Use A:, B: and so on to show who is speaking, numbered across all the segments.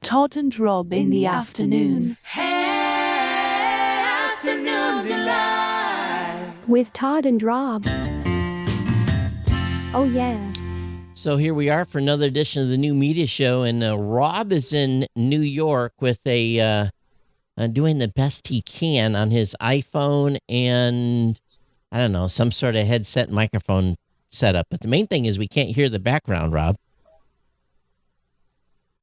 A: Todd and Rob in the afternoon.
B: Afternoon delight.
C: With Todd and Rob. Oh, yeah.
D: So here we are for another edition of the New Media Show, and Rob is in New York with doing the best he can on his iPhone and, I don't know, some sort of headset microphone setup. But the main thing is we can't hear the background, Rob.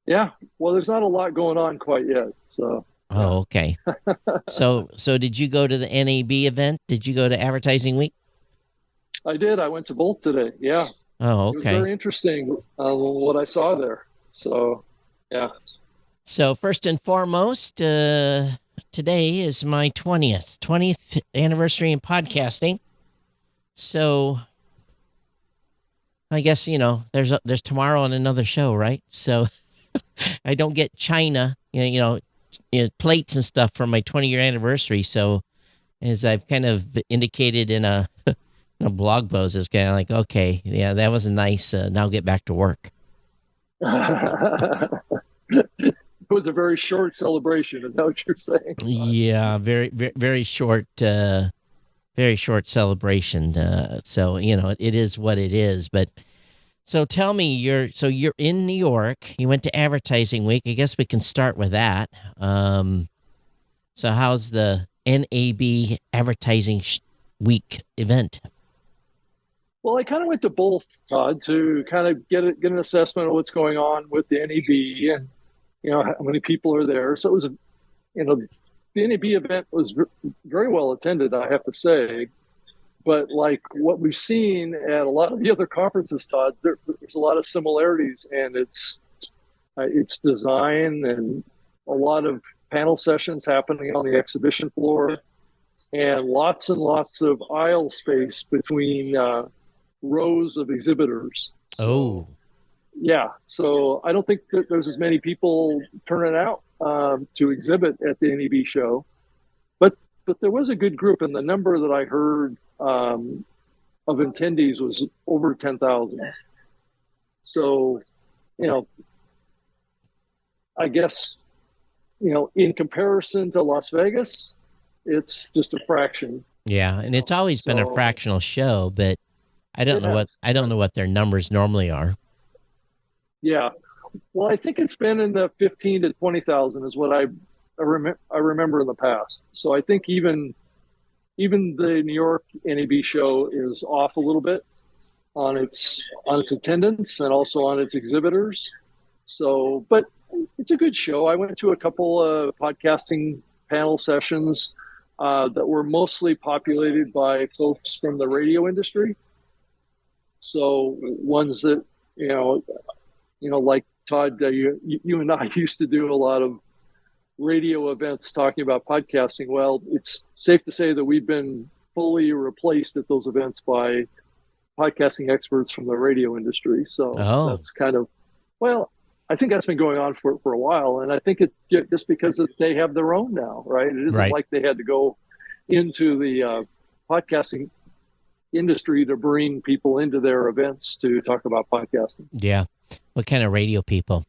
E: Yeah, well, there's not a lot going on quite yet, so.
D: Oh, okay. So did you go to the NAB event? Did you go to Advertising Week?
E: I did. I went to both today. Yeah.
D: Oh,
E: It was
D: okay.
E: very interesting what I saw there. So, yeah.
D: So first and foremost, today is my 20th anniversary in podcasting. So I guess, there's tomorrow on another show, right? So I don't get China, plates and stuff for my 20-year anniversary. So as I've kind of indicated in a blog post, it's kind of like, okay, yeah, that was nice. Now get back to work.
E: It was a very short celebration. Is that what you're saying?
D: Yeah, very, very, very short celebration. So, it is what it is. But so tell me, you're in New York. You went to Advertising Week. I guess we can start with that. So how's the NAB Advertising Week event?
E: Well, I kind of went to both, Todd, to kind of get an assessment of what's going on with the NAB and, how many people are there. So it was, the NAB event was very well attended, I have to say. But like what we've seen at a lot of the other conferences, Todd, there's a lot of similarities, and it's design and a lot of panel sessions happening on the exhibition floor, and lots of aisle space between rows of exhibitors.
D: Oh.
E: Yeah, so I don't think that there's as many people turning out to exhibit at the NAB show, but there was a good group, and the number that I heard of attendees was over 10,000. So, I guess, in comparison to Las Vegas, it's just a fraction.
D: Yeah, and it's always been a fractional show, but I don't know what their numbers normally are. Yeah.
E: Well, I think it's been in the 15 to 20,000 is what I remember in the past. So I think even the New York NAB show is off a little bit on its attendance and also on its exhibitors. So, but it's a good show. I went to a couple of podcasting panel sessions that were mostly populated by folks from the radio industry. So ones that, like Todd, you and I used to do a lot of radio events talking about podcasting. Well, it's safe to say that we've been fully replaced at those events by podcasting experts from the radio industry. So That's kind of, I think that's been going on for a while. And I think it's just because they have their own now, right? It isn't like they had to go into the podcasting industry to bring people into their events to talk about podcasting.
D: Yeah. What kind of radio people?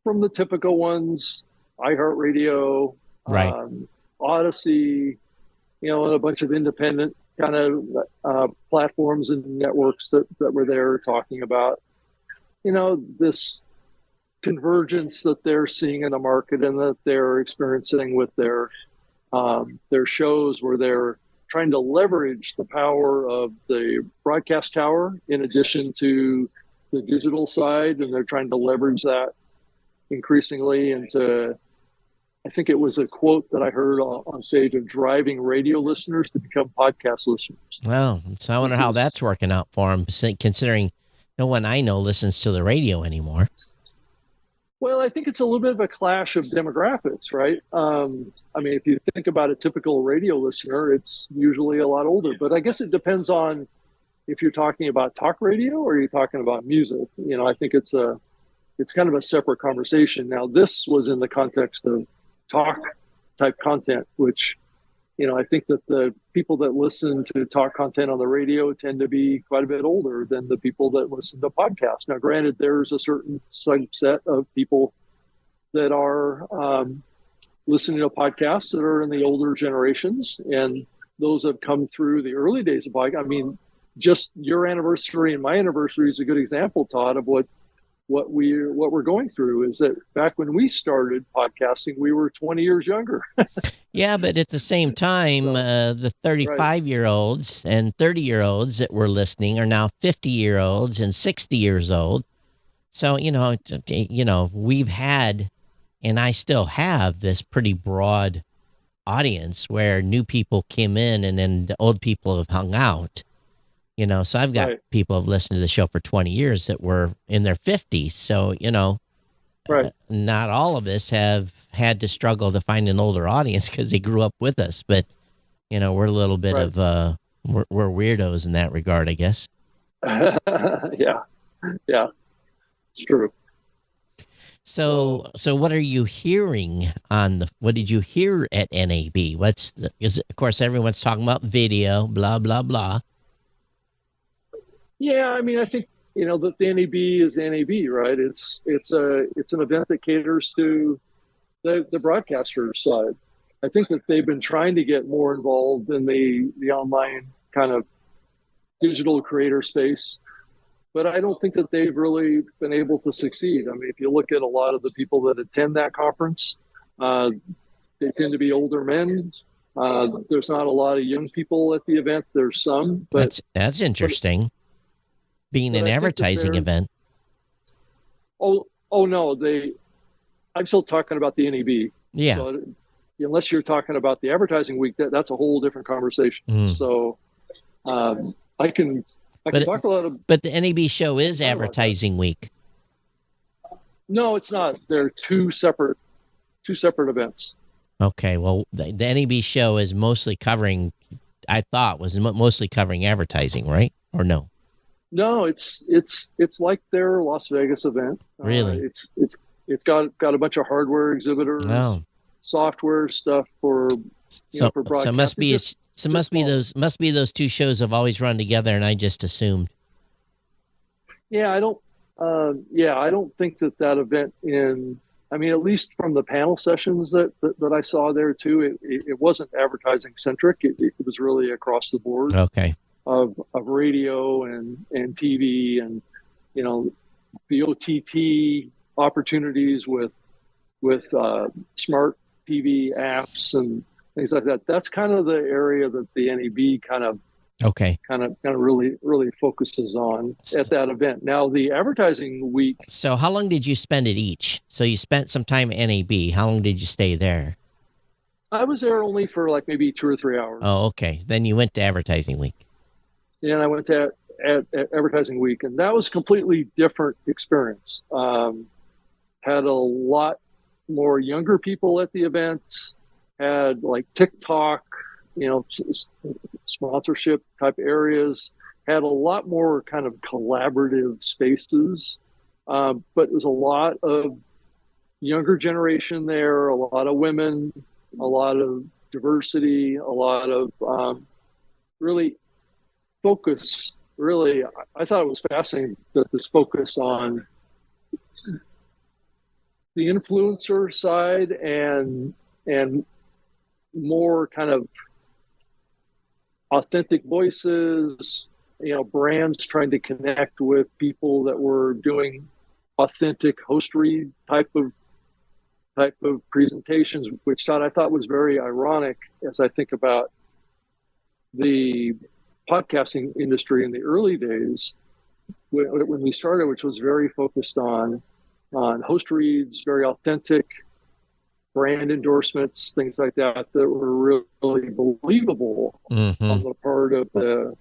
E: From the typical ones, iHeartRadio, Odyssey, and a bunch of independent kind of platforms and networks that were there talking about, this convergence that they're seeing in the market and that they're experiencing with their shows, where they're trying to leverage the power of the broadcast tower in addition to the digital side, and they're trying to leverage that increasingly into, I think it was a quote that I heard on stage, of driving radio listeners to become podcast listeners.
D: Well, so I wonder how that's working out for them, considering no one I know listens to the radio anymore.
E: Well, I think it's a little bit of a clash of demographics, right? If you think about a typical radio listener, it's usually a lot older, but I guess it depends on if you're talking about talk radio or you're talking about music. I think it's kind of a separate conversation. Now, this was in the context of talk type content, which I think that the people that listen to talk content on the radio tend to be quite a bit older than the people that listen to podcasts. Now, granted, there's a certain subset of people that are listening to podcasts that are in the older generations, and those have come through the early days of podcast. I mean, just your anniversary and my anniversary is a good example, Todd, of what we're going through. Is that back when we started podcasting, we were 20 years younger.
D: Yeah, but at the same time, the 35-year-olds and 30-year-olds that were listening are now 50-year-olds and 60 years old. So, we've had, and I still have, this pretty broad audience where new people came in and then the old people have hung out. So I've got people who have listened to the show for 20 years that were in their 50s. So, not all of us have had to struggle to find an older audience because they grew up with us. But, we're a little bit of, we're weirdos in that regard, I guess.
E: Yeah, it's true.
D: So what are you hearing what did you hear at NAB? Because of course, everyone's talking about video, blah, blah, blah.
E: Yeah, I mean, I think, that the NAB is NAB, right? It's an event that caters to the broadcaster side. I think that they've been trying to get more involved in the online kind of digital creator space, but I don't think that they've really been able to succeed. I mean, if you look at a lot of the people that attend that conference, they tend to be older men. There's not a lot of young people at the event. There's some, but
D: that's interesting. Being an advertising event.
E: Oh no, I'm still talking about the NAB.
D: Yeah.
E: So, unless you're talking about the advertising week, that's a whole different conversation. So I can talk a lot of. But
D: the NAB show is advertising week.
E: No, it's not. They're two separate events.
D: Okay, well, the NAB show is mostly covering. I thought was mostly covering advertising, right? Or no?
E: No, it's like their Las Vegas event.
D: Really?
E: It's got a bunch of hardware exhibitors, software stuff for for broadcast.
D: So must be those two shows have always run together, and I just assumed.
E: Yeah, I don't think that event I mean, at least from the panel sessions that I saw there too, it wasn't advertising centric. It was really across the board.
D: Okay.
E: Of radio and TV and the OTT opportunities with smart TV apps and things like that. That's kind of the area that the NAB kind of really focuses on at that event. Now the advertising week.
D: So how long did you spend at each? So you spent some time at NAB. How long did you stay there?
E: I was there only for like maybe 2 or 3 hours.
D: Oh, okay. Then you went to advertising week.
E: And I went to advertising week, and that was a completely different experience. Had a lot more younger people at the event, had like TikTok, sponsorship type areas, had a lot more kind of collaborative spaces. But it was a lot of younger generation there, a lot of women, a lot of diversity, a lot of really focus. Really, I thought it was fascinating that this focus on the influencer side and more kind of authentic voices, brands trying to connect with people that were doing authentic hostery type of presentations, which I thought was very ironic as I think about the podcasting industry in the early days when we started, which was very focused on host reads, very authentic brand endorsements, things like that were really believable on the part of the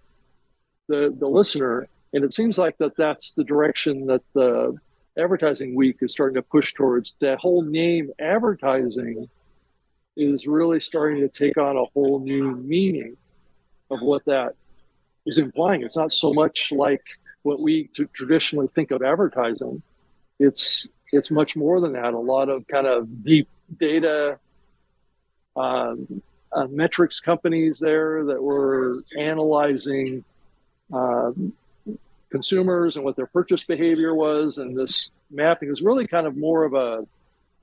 E: listener. And it seems like that's the direction that the advertising week is starting to push towards. That whole name advertising is really starting to take on a whole new meaning of what that is implying. It's not so much like what we traditionally think of advertising. It's much more than that. A lot of kind of deep data metrics companies there that were analyzing consumers and what their purchase behavior was. And this mapping is really kind of more of a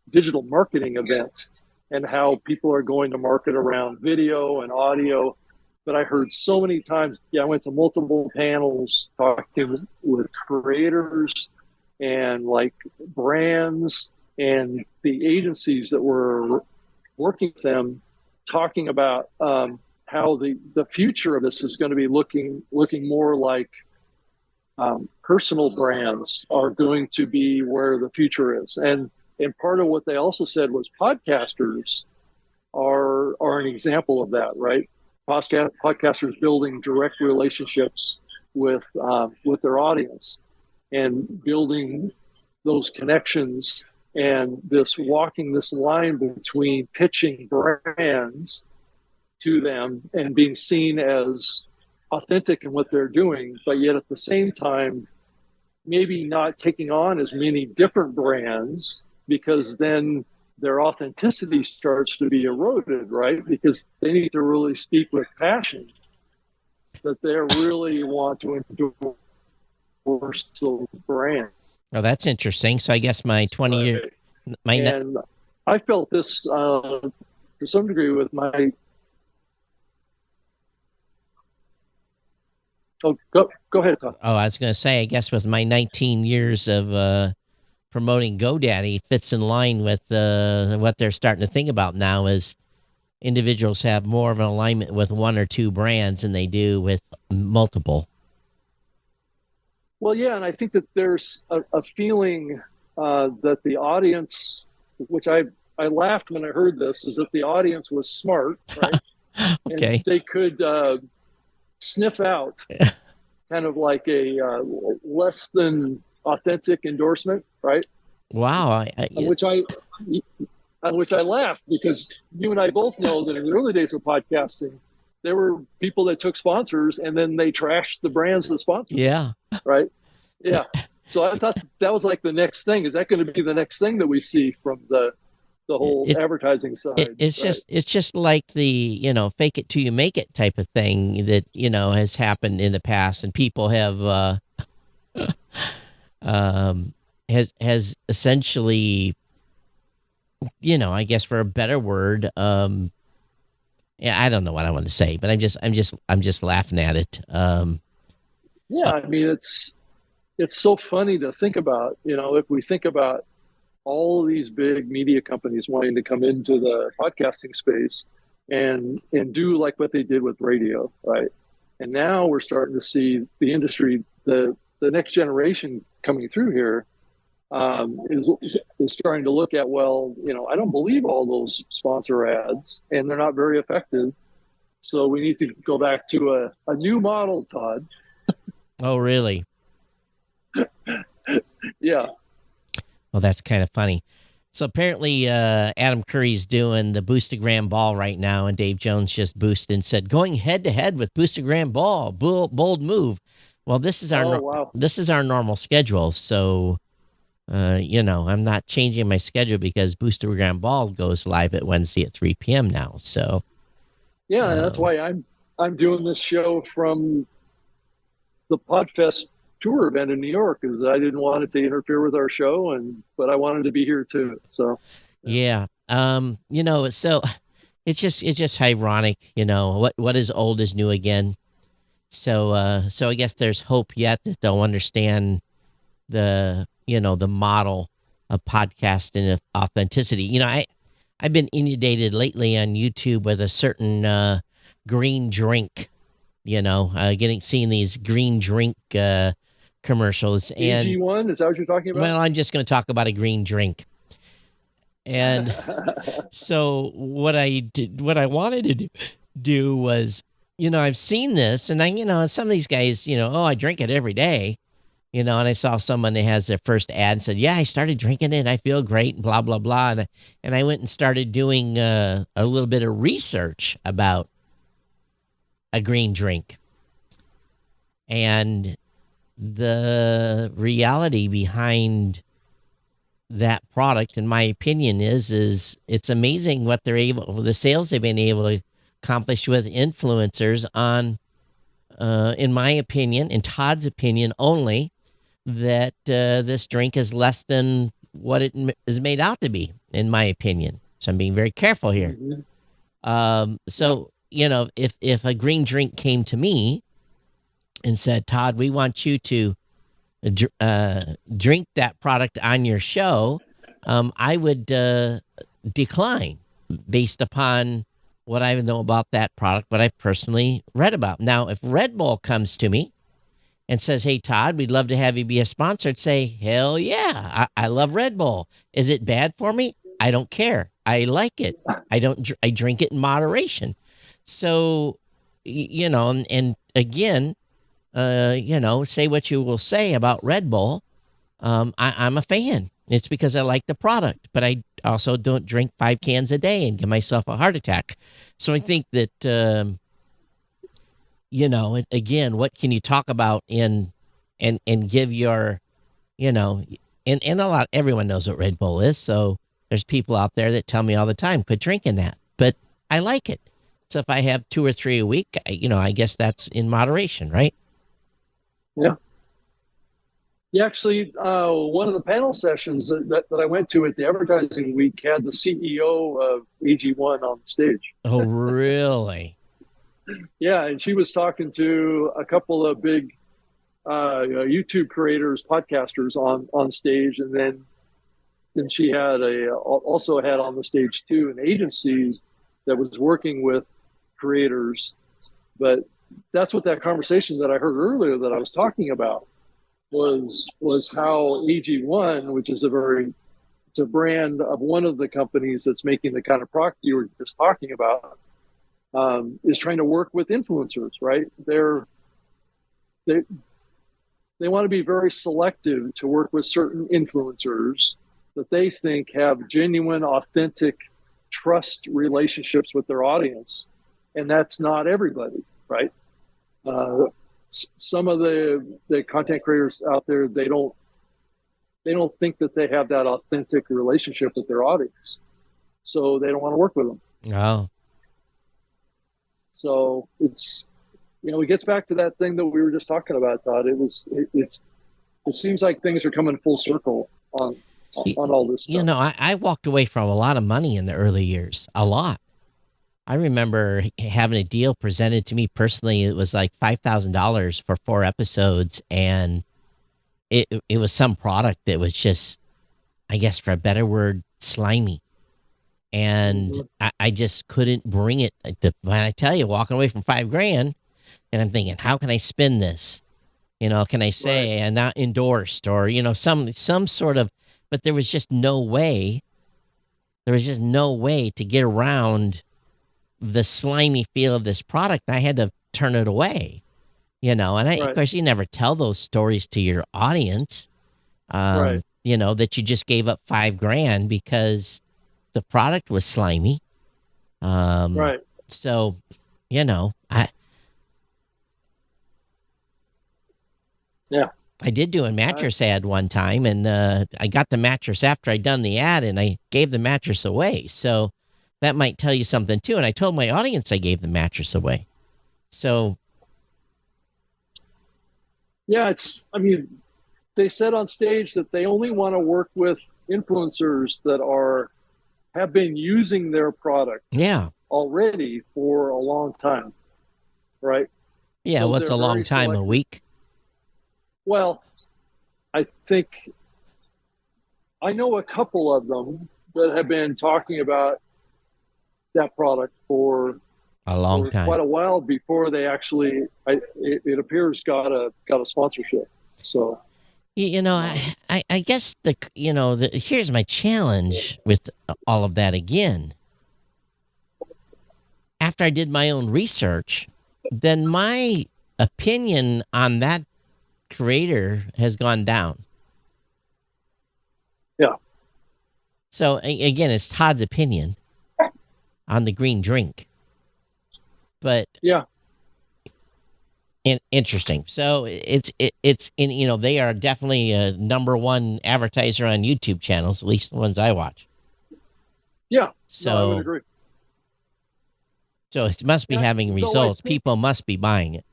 E: digital marketing event and how people are going to market around video and audio. But I heard so many times, I went to multiple panels talking with creators and like brands and the agencies that were working with them, talking about how the future of this is going to be looking more like personal brands are going to be where the future is. And part of what they also said was podcasters are an example of that, right? Podcasters building direct relationships with their audience and building those connections and walking this line between pitching brands to them and being seen as authentic in what they're doing, but yet at the same time, maybe not taking on as many different brands, because then their authenticity starts to be eroded, right? Because they need to really speak with passion, that they really want to endorse those brands.
D: Oh, that's interesting. So I guess my 20-year...
E: And I felt this to some degree with my... Oh, go ahead, Tom.
D: Oh, I was going to say, I guess with my 19 years of promoting GoDaddy, fits in line with what they're starting to think about now is individuals have more of an alignment with one or two brands than they do with multiple.
E: Well, yeah, and I think that there's a feeling that the audience, which I laughed when I heard this, is that the audience was smart, right?
D: Okay.
E: And they could sniff out kind of like a less than authentic endorsement, right?
D: Wow.
E: Which I laughed, because you and I both know that in the early days of podcasting, there were people that took sponsors and then they trashed the brands that sponsored.
D: Yeah.
E: Right. Yeah. So I thought that was like the next thing. Is that going to be the next thing that we see from the whole advertising side?
D: It's
E: right?
D: just like the, fake it till you make it type of thing that, has happened in the past, and people have, has essentially, I guess for a better word, I don't know what I want to say, but I'm just laughing at it.
E: Yeah. I mean, it's so funny to think about, if we think about all of these big media companies wanting to come into the podcasting space and do like what they did with radio, right? And now we're starting to see the industry, the next generation coming through here is starting to look at, well, I don't believe all those sponsor ads, and they're not very effective. So we need to go back to a new model, Todd.
D: Oh, really?
E: Yeah.
D: Well, that's kind of funny. So apparently Adam Curry's doing the Boostagram Ball right now, and Dave Jones just boosted and said, going head-to-head with Boostagram Ball, bold move. Well, this is our normal schedule, so, I'm not changing my schedule because Boostagram Ball goes live at Wednesday at 3 p.m. now, so.
E: Yeah, that's why I'm doing this show from the Podfest tour event in New York, is I didn't want it to interfere with our show, but I wanted to be here too. So
D: yeah. So it's just ironic, what is old is new again. So I guess there's hope yet that they'll understand the model of podcasting of authenticity. I've been inundated lately on YouTube with a certain green drink, seeing these green drink commercials. And
E: AG1, is that what you're talking about?
D: Well, I'm just going to talk about a green drink. And so what I wanted to do was, I've seen this, and some of these guys, I drink it every day, and I saw someone that has their first ad and said, yeah, I started drinking it, I feel great, blah, blah, blah. And I went and started doing a little bit of research about a green drink. And the reality behind that product, in my opinion, is it's amazing what the sales they've been able accomplished with influencers on, in my opinion, in Todd's opinion only, that this drink is less than what it is made out to be, in my opinion. So I'm being very careful here. So, if a green drink came to me and said, Todd, we want you to drink that product on your show, I would decline based upon what I know about that product, what I personally read about. Now, if Red Bull comes to me and says, hey, Todd, we'd love to have you be a sponsor, I'd say, hell yeah, I love Red Bull. Is it bad for me? I don't care. I like it. I drink it in moderation. So, and again, say what you will say about Red Bull. I'm a fan. It's because I like the product, but I also don't drink 5 cans a day and give myself a heart attack. So I think that, again, what can you talk about and give your, and everyone knows what Red Bull is. So there's people out there that tell me all the time, quit drinking that, but I like it. So if I have 2 or 3 a week, I guess that's in moderation, right?
E: Yeah. Yeah, actually, one of the panel sessions that I went to at the advertising week had the CEO of AG1 on stage.
D: Oh, really?
E: Yeah, and she was talking to a couple of big YouTube creators, podcasters on stage, and then she had also had on the stage too an agency that was working with creators. But that's what that conversation that I heard earlier that I was talking about was how AG1, which is it's a brand of one of the companies that's making the kind of product you were just talking about, is trying to work with influencers, right? They want to be very selective to work with certain influencers that they think have genuine, authentic trust relationships with their audience. And that's not everybody, right? Some of the content creators out there, they don't think that they have that authentic relationship with their audience. So they don't want to work with them.
D: Oh.
E: So it's, it gets back to that thing that we were just talking about, Todd. It seems like things are coming full circle on all this stuff.
D: I walked away from a lot of money in the early years, a lot. I remember having a deal presented to me personally. It was like $5,000 for 4 episodes, and it was some product that was just, I guess for a better word, slimy. And I just couldn't bring it. When I tell you, walking away from $5,000, and I'm thinking, how can I spin this? Can I say and not endorsed or, some sort of, but there was just no way. There was just no way to get around the slimy feel of this product. I had to turn it away, and of course you never tell those stories to your audience, that you just gave up $5,000 because the product was slimy. So, I did do a mattress ad one time, and I got the mattress after I'd done the ad, and I gave the mattress away. So that might tell you something too. And I told my audience I gave the mattress away. So.
E: Yeah, they said on stage that they only want to work with influencers that have been using their product already for a long time, right?
D: Yeah,
E: so
D: what's a long time? Selective. A week?
E: Well, I think I know a couple of them that have been talking about that product for
D: a long time,
E: quite a while before they actually, it appears, got a sponsorship. So,
D: I guess here's my challenge with all of that again. After I did my own research, then my opinion on that creator has gone down.
E: Yeah.
D: So again, it's Todd's opinion on the green drink, but interesting. So it's they are definitely a number one advertiser on YouTube channels, at least the ones I watch.
E: Yeah.
D: So
E: I would agree.
D: So it must be having results. People must be buying it.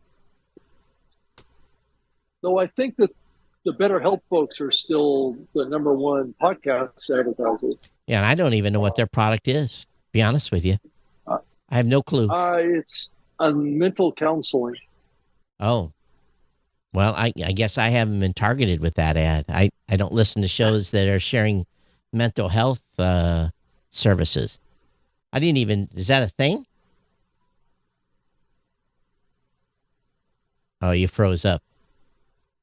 E: Though I think that the BetterHelp folks are still the number one podcast advertiser.
D: Yeah, and I don't even know what their product is, to be honest with you. I have no clue.
E: It's mental counseling.
D: Oh. Well, I guess I haven't been targeted with that ad. I don't listen to shows that are sharing mental health services. I didn't even, is that a thing? Oh, you froze up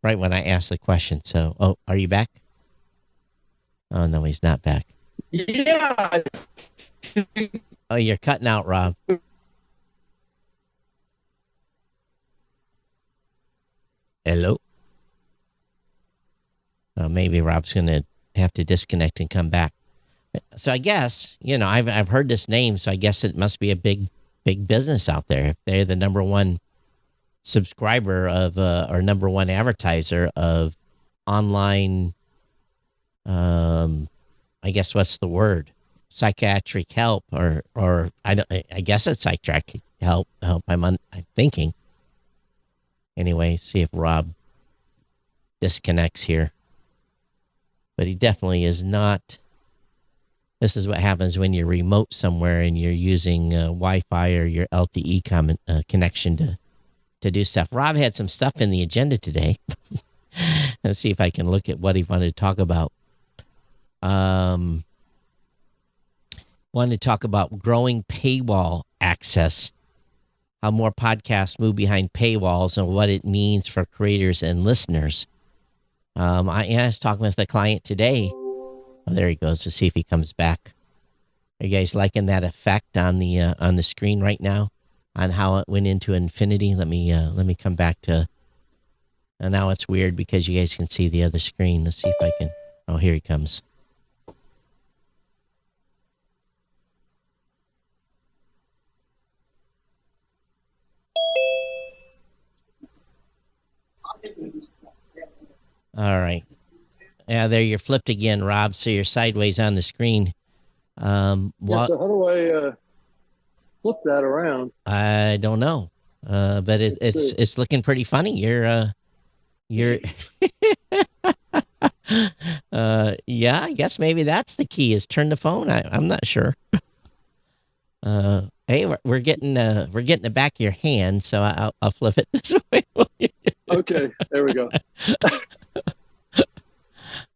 D: right when I asked the question. So, are you back? Oh, no, he's not back.
E: Yeah.
D: Oh, you're cutting out, Rob. Hello? Oh, maybe Rob's going to have to disconnect and come back. So I guess, I've heard this name, so I guess it must be a big business out there. If they're the number one subscriber of, or number one advertiser of online, I guess what's the word? Psychiatric help, or I guess it's psychiatric help. I'm thinking. Anyway, see if Rob disconnects here. But he definitely is not. This is what happens when you're remote somewhere and you're using Wi-Fi or your LTE connection to do stuff. Rob had some stuff in the agenda today. Let's see if I can look at what he wanted to talk about. Wanted to talk about growing paywall access, how more podcasts move behind paywalls and what it means for creators and listeners. I was talking with a client today. Oh, there he goes. Let's see if he comes back. Are you guys liking that effect on the screen right now, on how it went into infinity? Let me come back to. And now it's weird because you guys can see the other screen. Let's see if I can. Oh, here he comes. All right. Yeah, there you're flipped again, Rob. So you're sideways on the screen.
E: So how do I flip that around?
D: I don't know, but it's looking pretty funny. You're yeah, I guess maybe that's the key, is turn the phone. I'm not sure. Hey, we're getting the back of your hand, so I'll flip it this way.
E: Okay, there we go.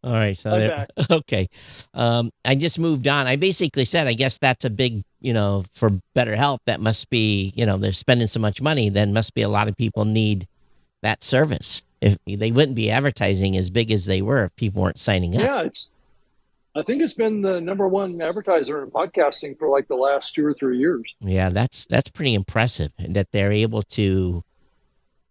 D: All right, so
E: back.
D: Okay. I just moved on. I basically said, I guess that's a big, for BetterHelp, that must be, they're spending so much money, then must be a lot of people need that service. If they wouldn't be advertising as big as they were if people weren't signing up.
E: Yeah, I think it's been the number one advertiser in podcasting for like the last 2 or 3 years.
D: Yeah, that's pretty impressive that they're able to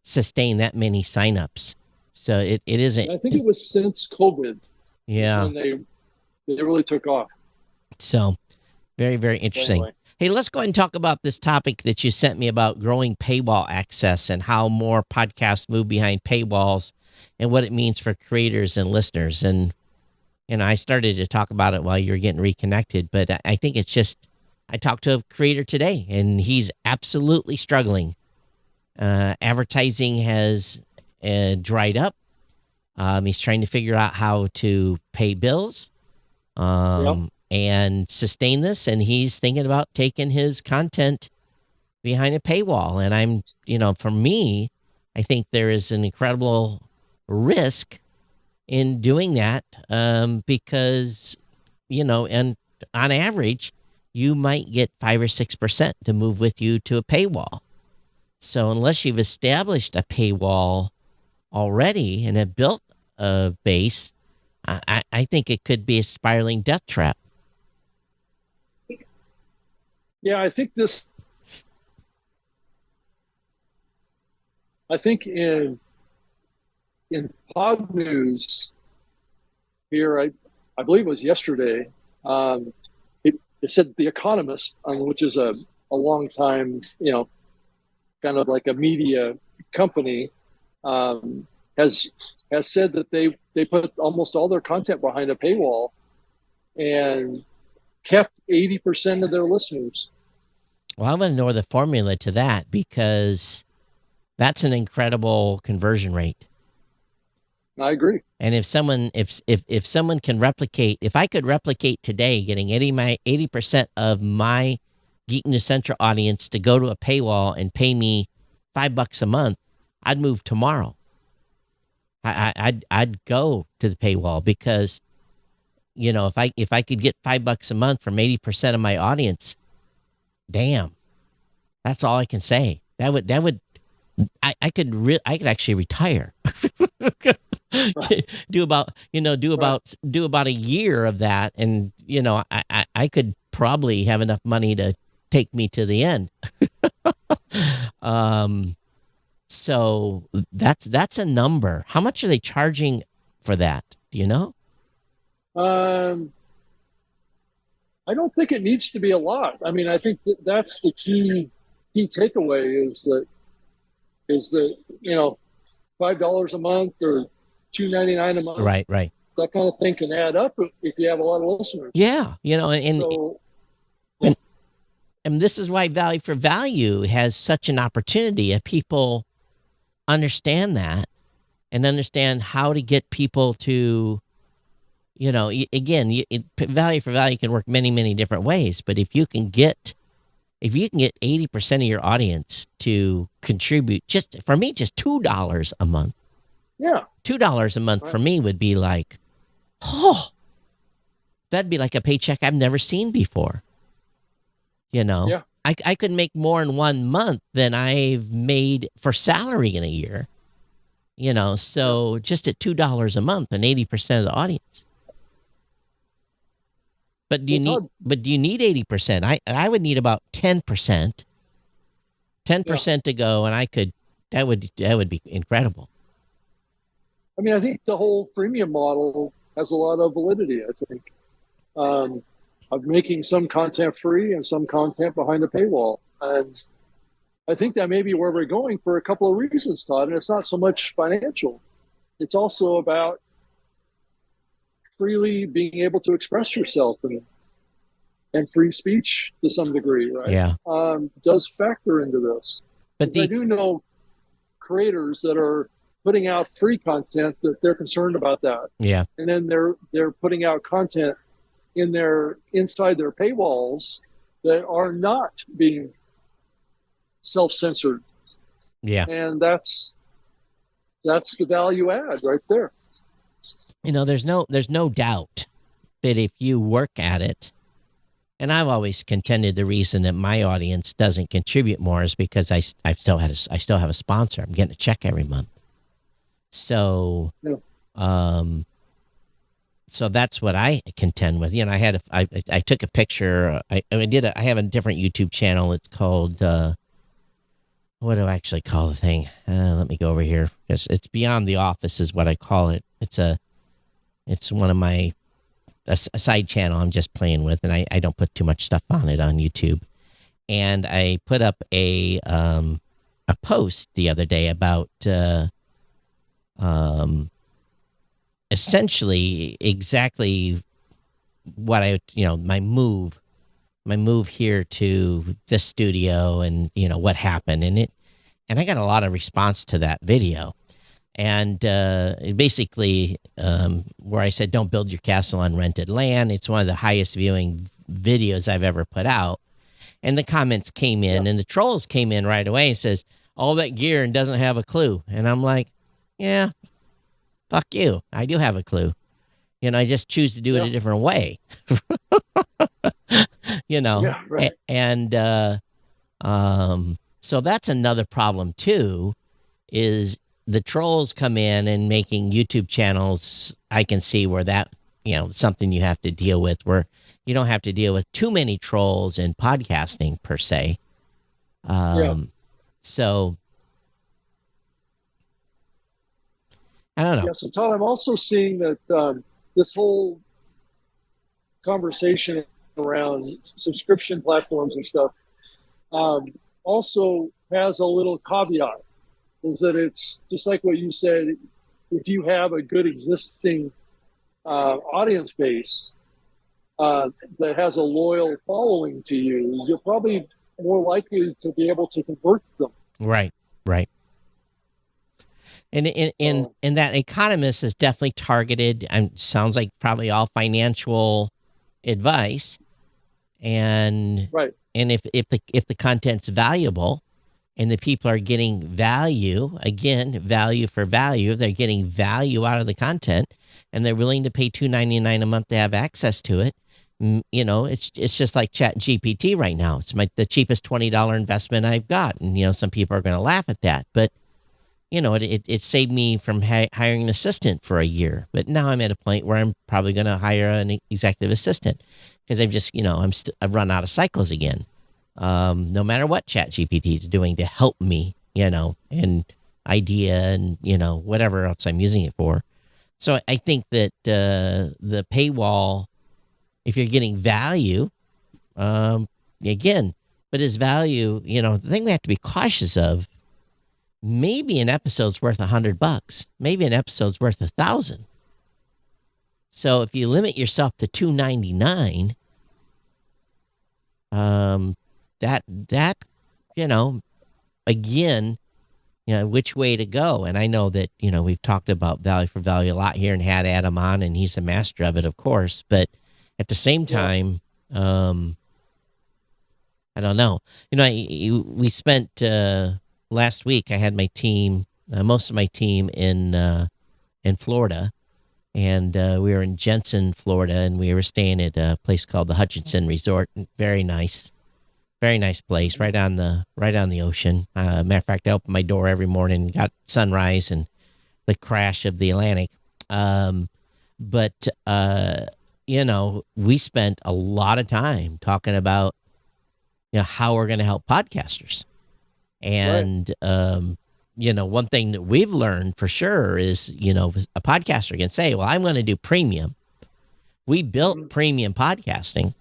D: sustain that many signups. So it isn't.
E: I think it was since COVID.
D: Yeah.
E: When they really took off.
D: So very, very interesting.
E: Anyway.
D: Hey, let's go ahead and talk about this topic that you sent me about growing paywall access and how more podcasts move behind paywalls and what it means for creators and listeners. And, I started to talk about it while you were getting reconnected, but I think it's just, I talked to a creator today and he's absolutely struggling. Advertising has dried up. He's trying to figure out how to pay bills. And sustain this, and he's thinking about taking his content behind a paywall. And I'm, for me, I think there is an incredible risk in doing that, because, and on average, you might get 5 or 6% to move with you to a paywall. So unless you've established a paywall already and have built a base, I think it could be a spiraling death trap.
E: Yeah, I think in pod news here, I believe it was yesterday, it said The Economist, which is a long time, kind of like a media company, has said that they put almost all their content behind a paywall and kept 80% of their listeners.
D: Well, I want to know the formula to that, because that's an incredible conversion rate.
E: I agree.
D: And if someone can replicate, if I could replicate today, getting 80% of my Geek News Central audience to go to a paywall and pay me $5 a month, I'd move tomorrow. I'd go to the paywall, because, you know, if I could get $5 a month from 80% of my audience, damn, that's all I can say. I could actually retire. do about a year of that, and you know, I could probably have enough money to take me to the end. So that's a number. How much are they charging for that? Do you know?
E: I don't think it needs to be a lot. I mean, I think that's the key takeaway is that you know, $5 a month or $2.99 a month.
D: Right.
E: That kind of thing can add up if you have a lot of listeners.
D: Yeah, you know, and this is why Value for Value has such an opportunity if people understand that and understand how to get people to, you know, again, Value for Value can work many, many different ways. But if you can get 80% of your audience to contribute, just $2 a month.
E: Yeah.
D: $2 a month for me would be like, oh, that'd be like a paycheck I've never seen before. You know,
E: yeah.
D: I could make more in 1 month than I've made for salary in a year. You know, so just at $2 a month and 80% of the audience. But do you need 80%? I would need about 10%. 10% to go, and that would be incredible.
E: I mean, I think the whole freemium model has a lot of validity, I think. Of making some content free and some content behind the paywall. And I think that may be where we're going for a couple of reasons, Todd. And it's not so much financial. It's also about freely being able to express yourself and free speech to some degree, right?
D: Yeah.
E: Does factor into this. But I do know creators that are putting out free content that they're concerned about that.
D: Yeah.
E: And then they're putting out content inside their paywalls that are not being self-censored.
D: Yeah.
E: And that's the value add right there.
D: You know, there's no doubt that if you work at it, and I've always contended the reason that my audience doesn't contribute more is because I still have a sponsor. I'm getting a check every month. So, so that's what I contend with. You know, I took a picture. I have a different YouTube channel. It's called, what do I actually call the thing? Let me go over here. It's Beyond the Office is what I call it. It's one of my, a side channel I'm just playing with, and I don't put too much stuff on it on YouTube. And I put up a post the other day about, essentially exactly what my move here to this studio, and what happened, and I got a lot of response to that video, and basically where I said don't build your castle on rented land. It's one of the highest viewing videos I've ever put out, and the comments came in, and the trolls came in right away and says all that gear and doesn't have a clue, and I'm like, yeah. Fuck you. I do have a clue. I just choose to do it a different way.
E: Yeah, right.
D: And so that's another problem too, is the trolls come in and making YouTube channels. I can see where that, something you have to deal with, where you don't have to deal with too many trolls in podcasting per se. So I don't know.
E: Yeah, so Todd, I'm also seeing that this whole conversation around subscription platforms and stuff also has a little caveat, is that it's just like what you said. If you have a good existing audience base that has a loyal following to you, you'll probably more likely to be able to convert them.
D: Right. And that economist is definitely targeted, and sounds like probably all financial advice. And
E: Right.
D: And if the content's valuable and the people are getting value, again, value for value, they're getting value out of the content and they're willing to pay $2.99 a month to have access to it. You know, it's just like Chat GPT right now. It's the cheapest $20 investment I've got. And, you know, some people are going to laugh at that, but you know, it saved me from hiring an assistant for a year. But now I'm at a point where I'm probably going to hire an executive assistant because I've just, you know, I've run out of cycles again. No matter what ChatGPT is doing to help me, you know, and idea and, you know, whatever else I'm using it for. So I think that the paywall, if you're getting value, again, but is value, you know, the thing we have to be cautious of, maybe an episode's worth $100, maybe an episode's worth 1,000. So if you limit yourself to $2.99, that you know, again, you know, which way to go. And I know that, you know, we've talked about value for value a lot here and had Adam on, and he's a master of it, of course. But at the same time, I don't know. You know, we spent last week. I had my team, most of my team in Florida, and we were in Jensen, Florida, and we were staying at a place called the Hutchinson Resort. Very nice place, right on the ocean. Matter of fact, I opened my door every morning, got sunrise and the crash of the Atlantic. But you know, we spent a lot of time talking about, you know, how we're going to help podcasters. And, you know, one thing that we've learned for sure is, you know, a podcaster can say, well, I'm going to do premium. We built premium podcasting,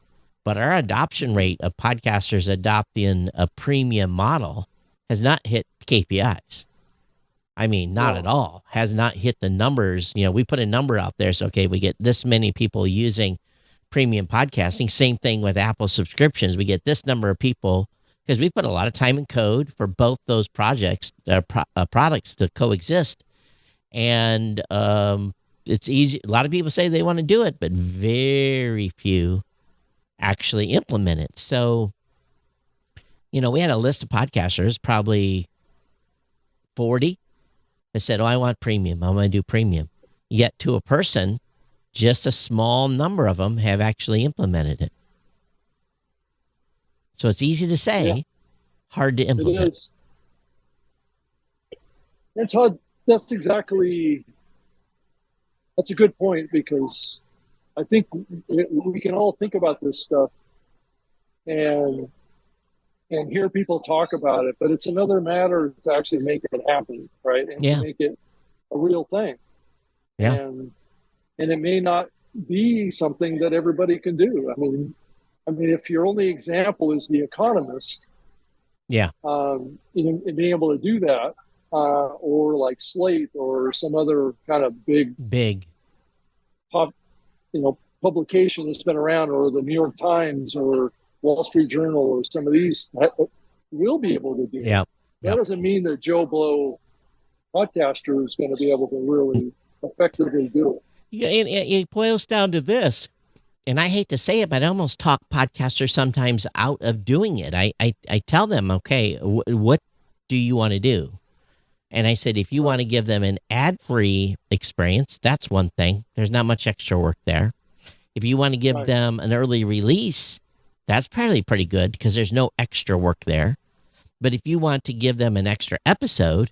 D: but our adoption rate of podcasters adopting a premium model has not hit KPIs. I mean, not at all. Has not hit the numbers. You know, we put a number out there. So, okay, we get this many people using premium podcasting. Same thing with Apple subscriptions. We get this number of people, because we put a lot of time and code for both those projects, products to coexist. And it's easy. A lot of people say they want to do it, but very few actually implement it. So, you know, we had a list of podcasters, probably 40, that said, oh, I want premium. I want to do premium. Yet to a person, just a small number of them have actually implemented it. So it's easy to say, hard to implement.
E: It is. And Todd, that's a good point, because I think we can all think about this stuff and hear people talk about it, but it's another matter to actually make it happen, right? And to make it a real thing.
D: Yeah.
E: And it may not be something that everybody can do. I mean, if your only example is The Economist, in being able to do that, or like Slate or some other kind of big publication that's been around, or the New York Times or Wall Street Journal, or some of these will be able to do it. That doesn't mean that Joe Blow podcaster is going to be able to really effectively do it.
D: Yeah, and it boils down to this. And I hate to say it, but I almost talk podcasters sometimes out of doing it. I tell them, okay, what do you want to do? And I said, if you want to give them an ad-free experience, that's one thing. There's not much extra work there. If you want to give them an early release, that's probably pretty good because there's no extra work there. But if you want to give them an extra episode,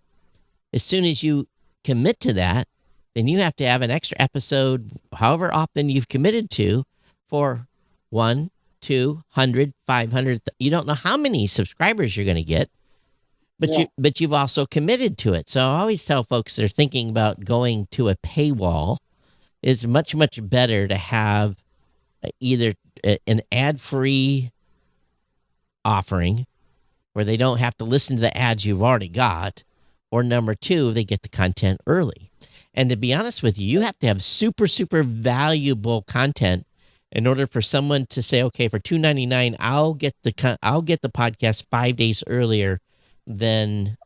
D: as soon as you commit to that, then you have to have an extra episode, however often you've committed to, for 1, 200, 500. You don't know how many subscribers you're going to get, but you've also committed to it. So I always tell folks that are thinking about going to a paywall, it's much, much better to have either an ad-free offering where they don't have to listen to the ads you've already got, or number 2, they get the content early. And to be honest with you, you have to have super, super valuable content In order for someone to say, okay, for $2.99, I'll get the podcast 5 days earlier than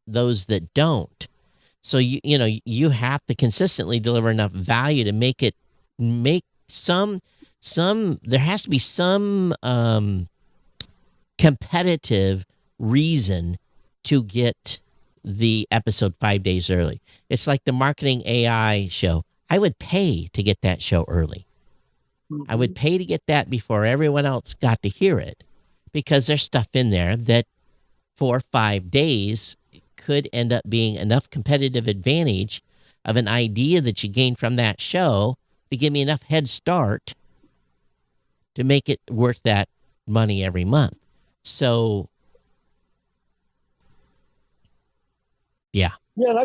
D: those that don't. So you have to consistently deliver enough value to make some there has to be some competitive reason to get the episode 5 days early. It's like the marketing AI show. I would pay to get that show early. I would pay to get that before everyone else got to hear it, because there's stuff in there that for 5 days could end up being enough competitive advantage of an idea that you gained from that show to give me enough head start to make it worth that money every month. So, yeah.
E: Yeah,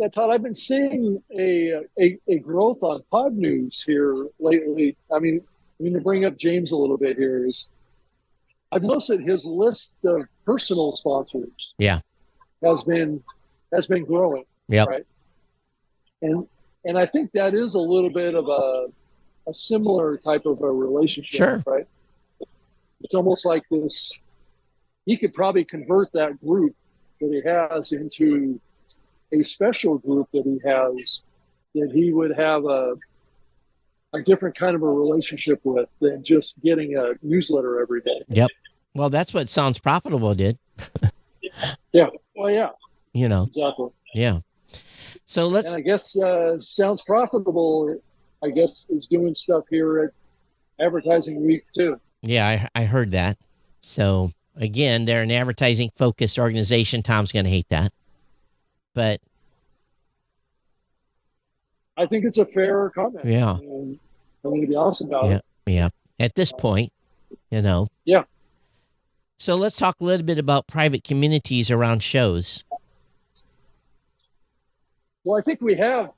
E: and Todd, I've been seeing a growth on Pod News here lately. I mean, to bring up James a little bit here is, I've noticed that his list of personal sponsors, has been growing.
D: Yeah.
E: Right. And I think that is a little bit of a similar type of a relationship.
D: Sure.
E: Right. It's almost like this. He could probably convert that group that he has into a special group that he has, that he would have a different kind of a relationship with than just getting a newsletter every day.
D: Yep. Well, that's what Sounds Profitable did.
E: Yeah. Well, yeah.
D: Exactly. Yeah. So
E: And I guess Sounds Profitable, I guess, is doing stuff here at Advertising Week too.
D: Yeah, I heard that. So again, they're an advertising focused organization. Tom's going to hate that. But
E: I think it's a fair comment.
D: Yeah.
E: And I'm going to be honest about it.
D: Yeah. At this point,
E: Yeah.
D: So let's talk a little bit about private communities around shows.
E: Well, I think we have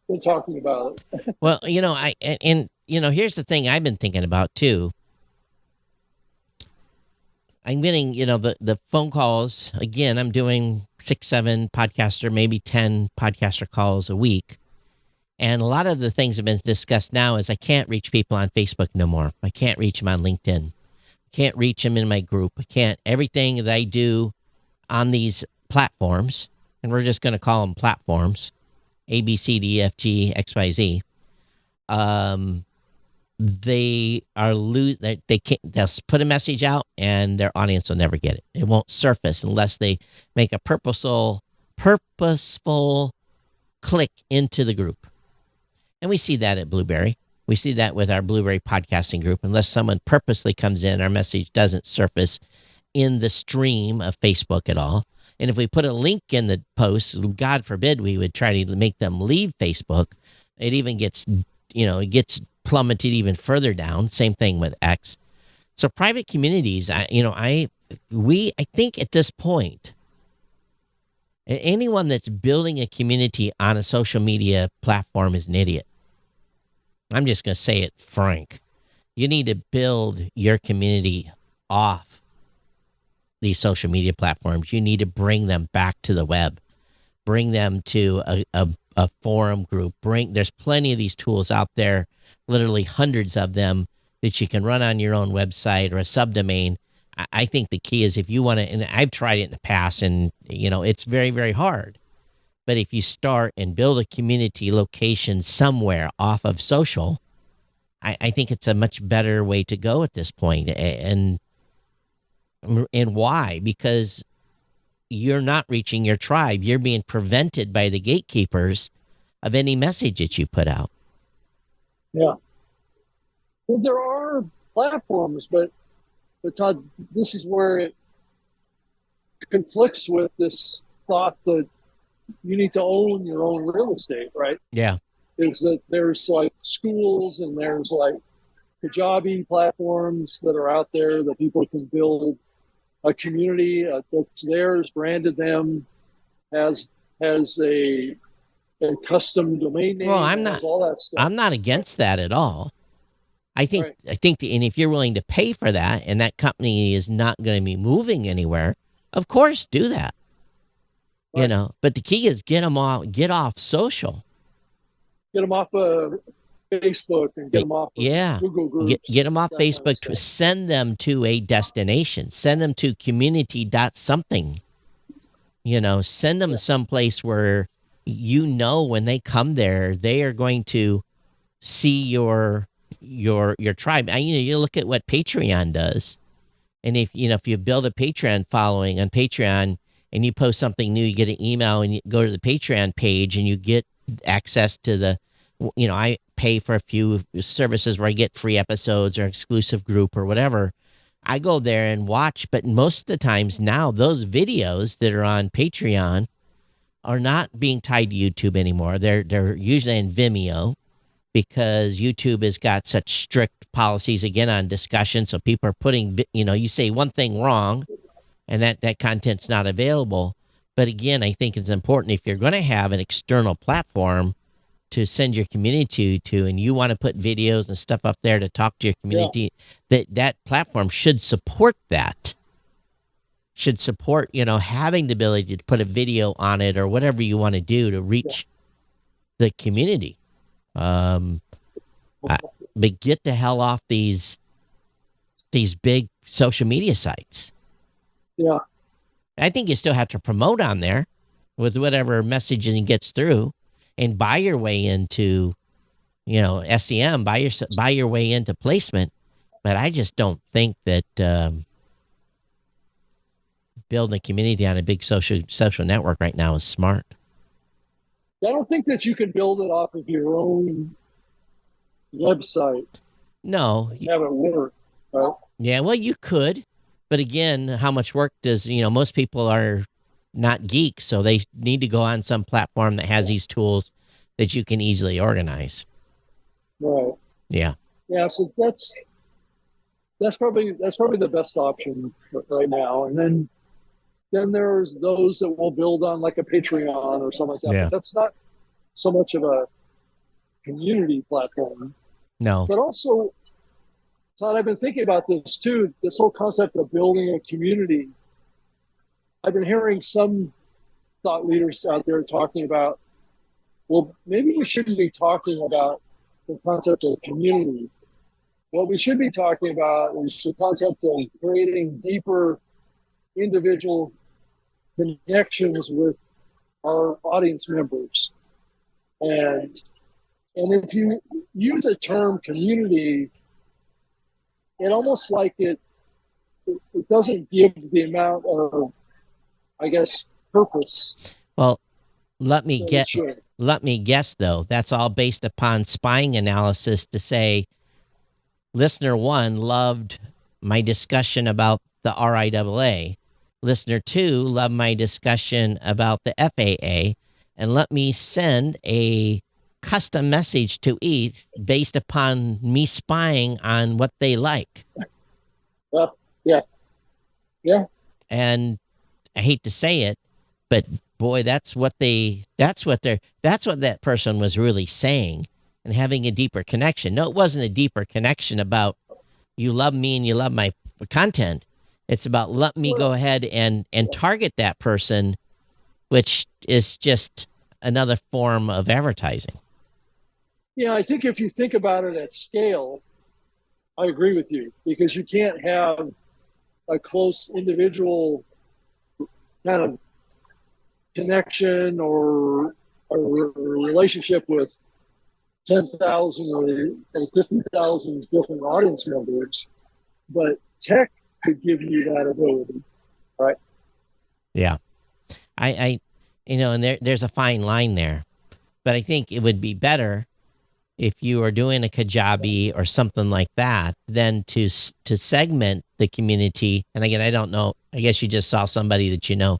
E: been talking about it.
D: Well, here's the thing I've been thinking about too. I'm getting, the phone calls. Again, I'm doing 6, 7 podcaster, maybe 10 podcaster calls a week. And a lot of the things that have been discussed now is I can't reach people on Facebook no more. I can't reach them on LinkedIn. I can't reach them in my group. Everything that I do on these platforms, and we're just going to call them platforms, A, B, C, D, F, G, X, Y, Z. They are they can't. They'll put a message out, and their audience will never get it. It won't surface unless they make a purposeful click into the group. And we see that at Blueberry. We see that with our Blueberry podcasting group. Unless someone purposely comes in, our message doesn't surface in the stream of Facebook at all. And if we put a link in the post, God forbid we would try to make them leave Facebook. It even gets, it gets plummeted even further down. Same thing with X. So private communities, I think at this point, anyone that's building a community on a social media platform is an idiot. I'm just going to say it frank. You need to build your community off these social media platforms. You need to bring them back to the web. Bring them to a forum group. There's plenty of these tools out there, literally hundreds of them that you can run on your own website or a subdomain. I think the key is if you want to, and I've tried it in the past, and it's very, very hard. But if you start and build a community location somewhere off of social, I think it's a much better way to go at this point. And why? Because you're not reaching your tribe. You're being prevented by the gatekeepers of any message that you put out.
E: Yeah. Well, there are platforms, but Todd, this is where it conflicts with this thought that you need to own your own real estate, right?
D: Yeah. Is
E: that there's like schools and there's like Kajabi platforms that are out there that people can build a community that's theirs, branded them, has a custom domain name.
D: Well,
E: all that stuff.
D: I'm not against that at all. I think, and if you're willing to pay for that, and that company is not going to be moving anywhere, of course, do that. Right. But the key is get off social.
E: Get them off Facebook and get them off of Google groups.
D: Get them off
E: that kind of
D: Facebook.
E: stuff.
D: Send them to a destination. Send them to community.something. Send them someplace where when they come there, they are going to see your tribe. You look at what Patreon does, and if you build a Patreon following on Patreon and you post something new, you get an email and you go to the Patreon page and you get access to the. I pay for a few services where I get free episodes or exclusive group or whatever. I go there and watch, but most of the times now, those videos that are on Patreon are not being tied to YouTube anymore. They're usually in Vimeo because YouTube has got such strict policies again on discussion. So people are putting, you say one thing wrong and that content's not available. But again, I think it's important if you're going to have an external platform to send your community to, and you want to put videos and stuff up there to talk to your community, that platform should support that. Should support, having the ability to put a video on it or whatever you want to do to reach the community. But get the hell off these big social media sites.
E: Yeah.
D: I think you still have to promote on there with whatever messaging gets through. And buy your way into, SEM, buy your way into placement. But I just don't think that building a community on a big social network right now is smart.
E: I don't think that you can build it off of your own website.
D: No.
E: Have it work, right?
D: Yeah, well, you could. But again, how much work does, most people are not geeks, so they need to go on some platform that has these tools that you can easily organize.
E: Right.
D: Yeah.
E: Yeah. So that's probably the best option right now. And then there's those that will build on like a Patreon or something like that.
D: Yeah.
E: But that's not so much of a community platform.
D: No.
E: But also, Todd, I've been thinking about this too. This whole concept of building a community. I've been hearing some thought leaders out there talking about, well, maybe we shouldn't be talking about the concept of community. What we should be talking about is the concept of creating deeper individual connections with our audience members. And if you use the term community, it almost like it doesn't give the amount of, I guess, purpose.
D: Well, let me guess though. That's all based upon spying analysis to say, listener 1 loved my discussion about the RIAA. Listener 2 loved my discussion about the FAA, and let me send a custom message to each based upon me spying on what they like.
E: Yeah.
D: And I hate to say it, but boy, that's what that person was really saying, and having a deeper connection. No, it wasn't a deeper connection about you love me and you love my content. It's about let me go ahead and target that person, which is just another form of advertising.
E: Yeah, I think if you think about it at scale, I agree with you, because you can't have a close individual kind of connection or a relationship with 10,000 or 50,000 different audience members, but tech could give you that ability, right?
D: Yeah. I and there's a fine line there, but I think it would be better if you are doing a Kajabi or something like that than to segment the community. And again, I don't know. I guess you just saw somebody that you know.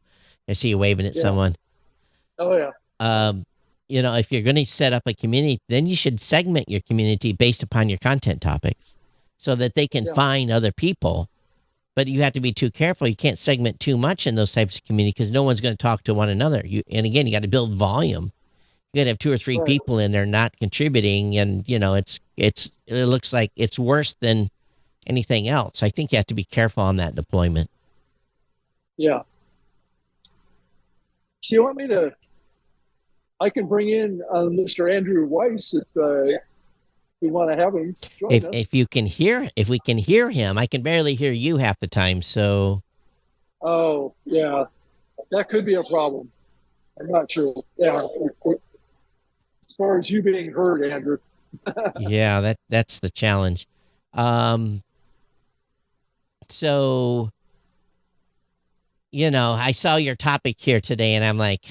D: I see you waving at someone.
E: Oh, yeah.
D: If you're going to set up a community, then you should segment your community based upon your content topics so that they can find other people. But you have to be too careful. You can't segment too much in those types of community because no one's going to talk to one another. And again, you got to build volume. You got to have 2 or 3 people in there not contributing, and it looks like it's worse than anything else. I think you have to be careful on that deployment.
E: Yeah. So you want I can bring in Mr. Andrew Weiss we want to have him join us.
D: If we can hear him, I can barely hear you half the time. So,
E: Oh, yeah, that could be a problem. I'm not sure. Yeah, as far as you being heard, Andrew.
D: yeah, that's the challenge. So, I saw your topic here today, and I'm like,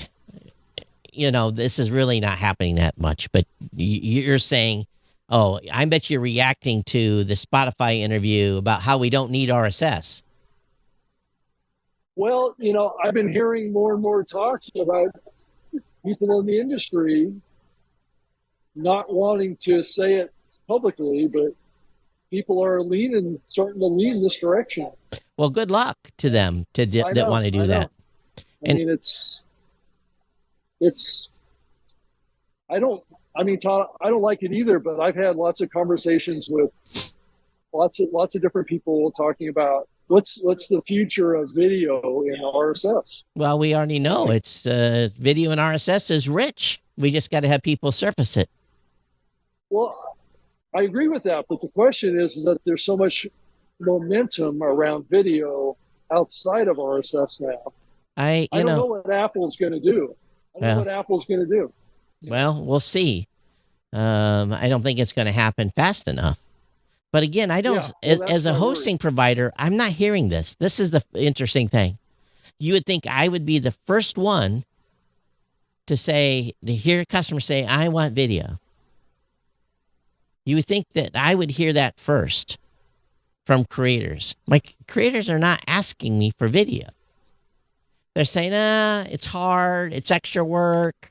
D: this is really not happening that much. But you're saying, oh, I bet you're reacting to the Spotify interview about how we don't need RSS.
E: Well, I've been hearing more and more talk about people in the industry not wanting to say it publicly, but people are starting to lean this direction.
D: Well, good luck to them that want to do that.
E: I mean, Todd, I don't like it either, but I've had lots of conversations with lots of different people talking about what's the future of video in RSS.
D: Well, we already know it's video in RSS is rich. We just got to have people surface it.
E: Well, I agree with that, but the question is that there's so much momentum around video outside of RSS now. I don't know what Apple's going to do.
D: Well, we'll see. I don't think it's going to happen fast enough. But again, I don't. As a hosting provider, I'm not hearing this. This is the interesting thing. You would think I would be the first one to hear a customer say, "I want video." You would think that I would hear that first from creators. My creators are not asking me for video. They're saying, it's hard, it's extra work.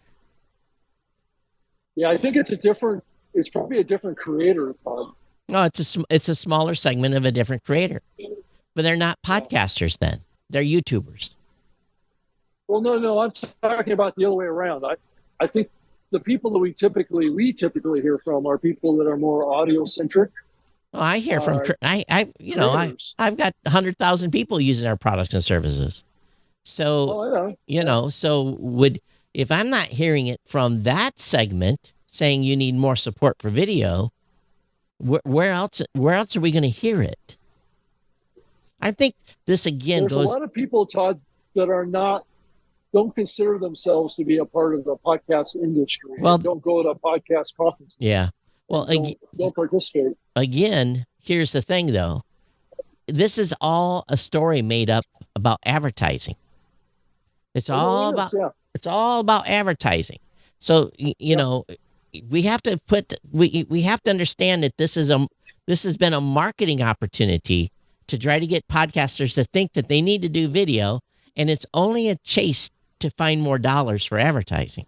E: Yeah, I think it's probably a different creator, Todd.
D: No, it's a smaller segment of a different creator. But they're not podcasters then. They're YouTubers.
E: Well, no, I'm talking about the other way around. I think the people that we typically hear from are people that are more audio centric.
D: Well, I hear from I've got 100,000 people using our products and services. So if I'm not hearing it from that segment saying you need more support for video, where else are we going to hear it? I think this again
E: There's a lot of people, Todd, that don't consider themselves to be a part of the podcast industry. Well, don't go to podcast conferences.
D: Yeah. Well,
E: don't participate. Again,
D: here's the thing, though. This is all a story made up about advertising. It's all about advertising. So we have to we have to understand that this has been a marketing opportunity to try to get podcasters to think that they need to do video, and it's only a chase to find more dollars for advertising.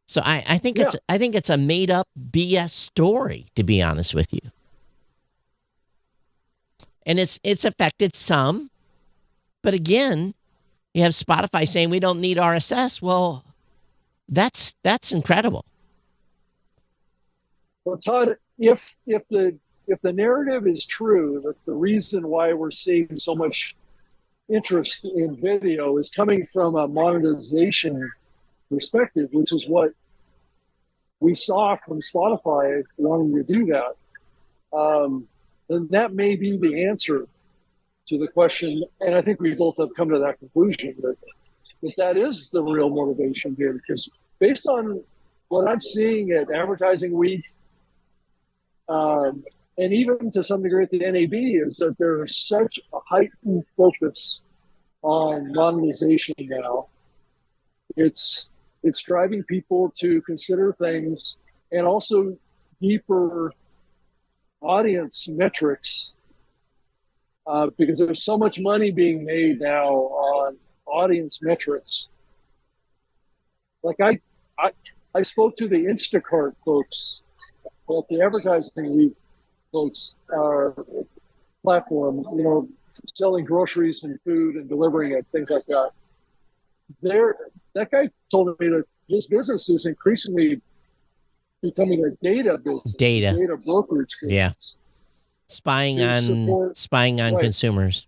D: So I think it's a made up BS story, to be honest with you. And it's affected some, but again, you have Spotify saying we don't need RSS. Well, that's incredible.
E: Well, Todd, if the narrative is true, that the reason why we're seeing so much interest in video is coming from a monetization perspective, which is what we saw from Spotify wanting to do that, then that may be the answer to the question. And I think we both have come to that conclusion that is the real motivation here, because based on what I'm seeing at Advertising Week, and even to some degree at the NAB, is that there's such a heightened focus on monetization now. It's driving people to consider things, and also deeper audience metrics, because there's so much money being made now on audience metrics. Like I spoke to the Instacart folks at the Advertising Week folks platform, selling groceries and food and delivering it, things like that. That guy told me that his business is increasingly becoming a data business, data brokerage business.
D: Yeah, spying on consumers.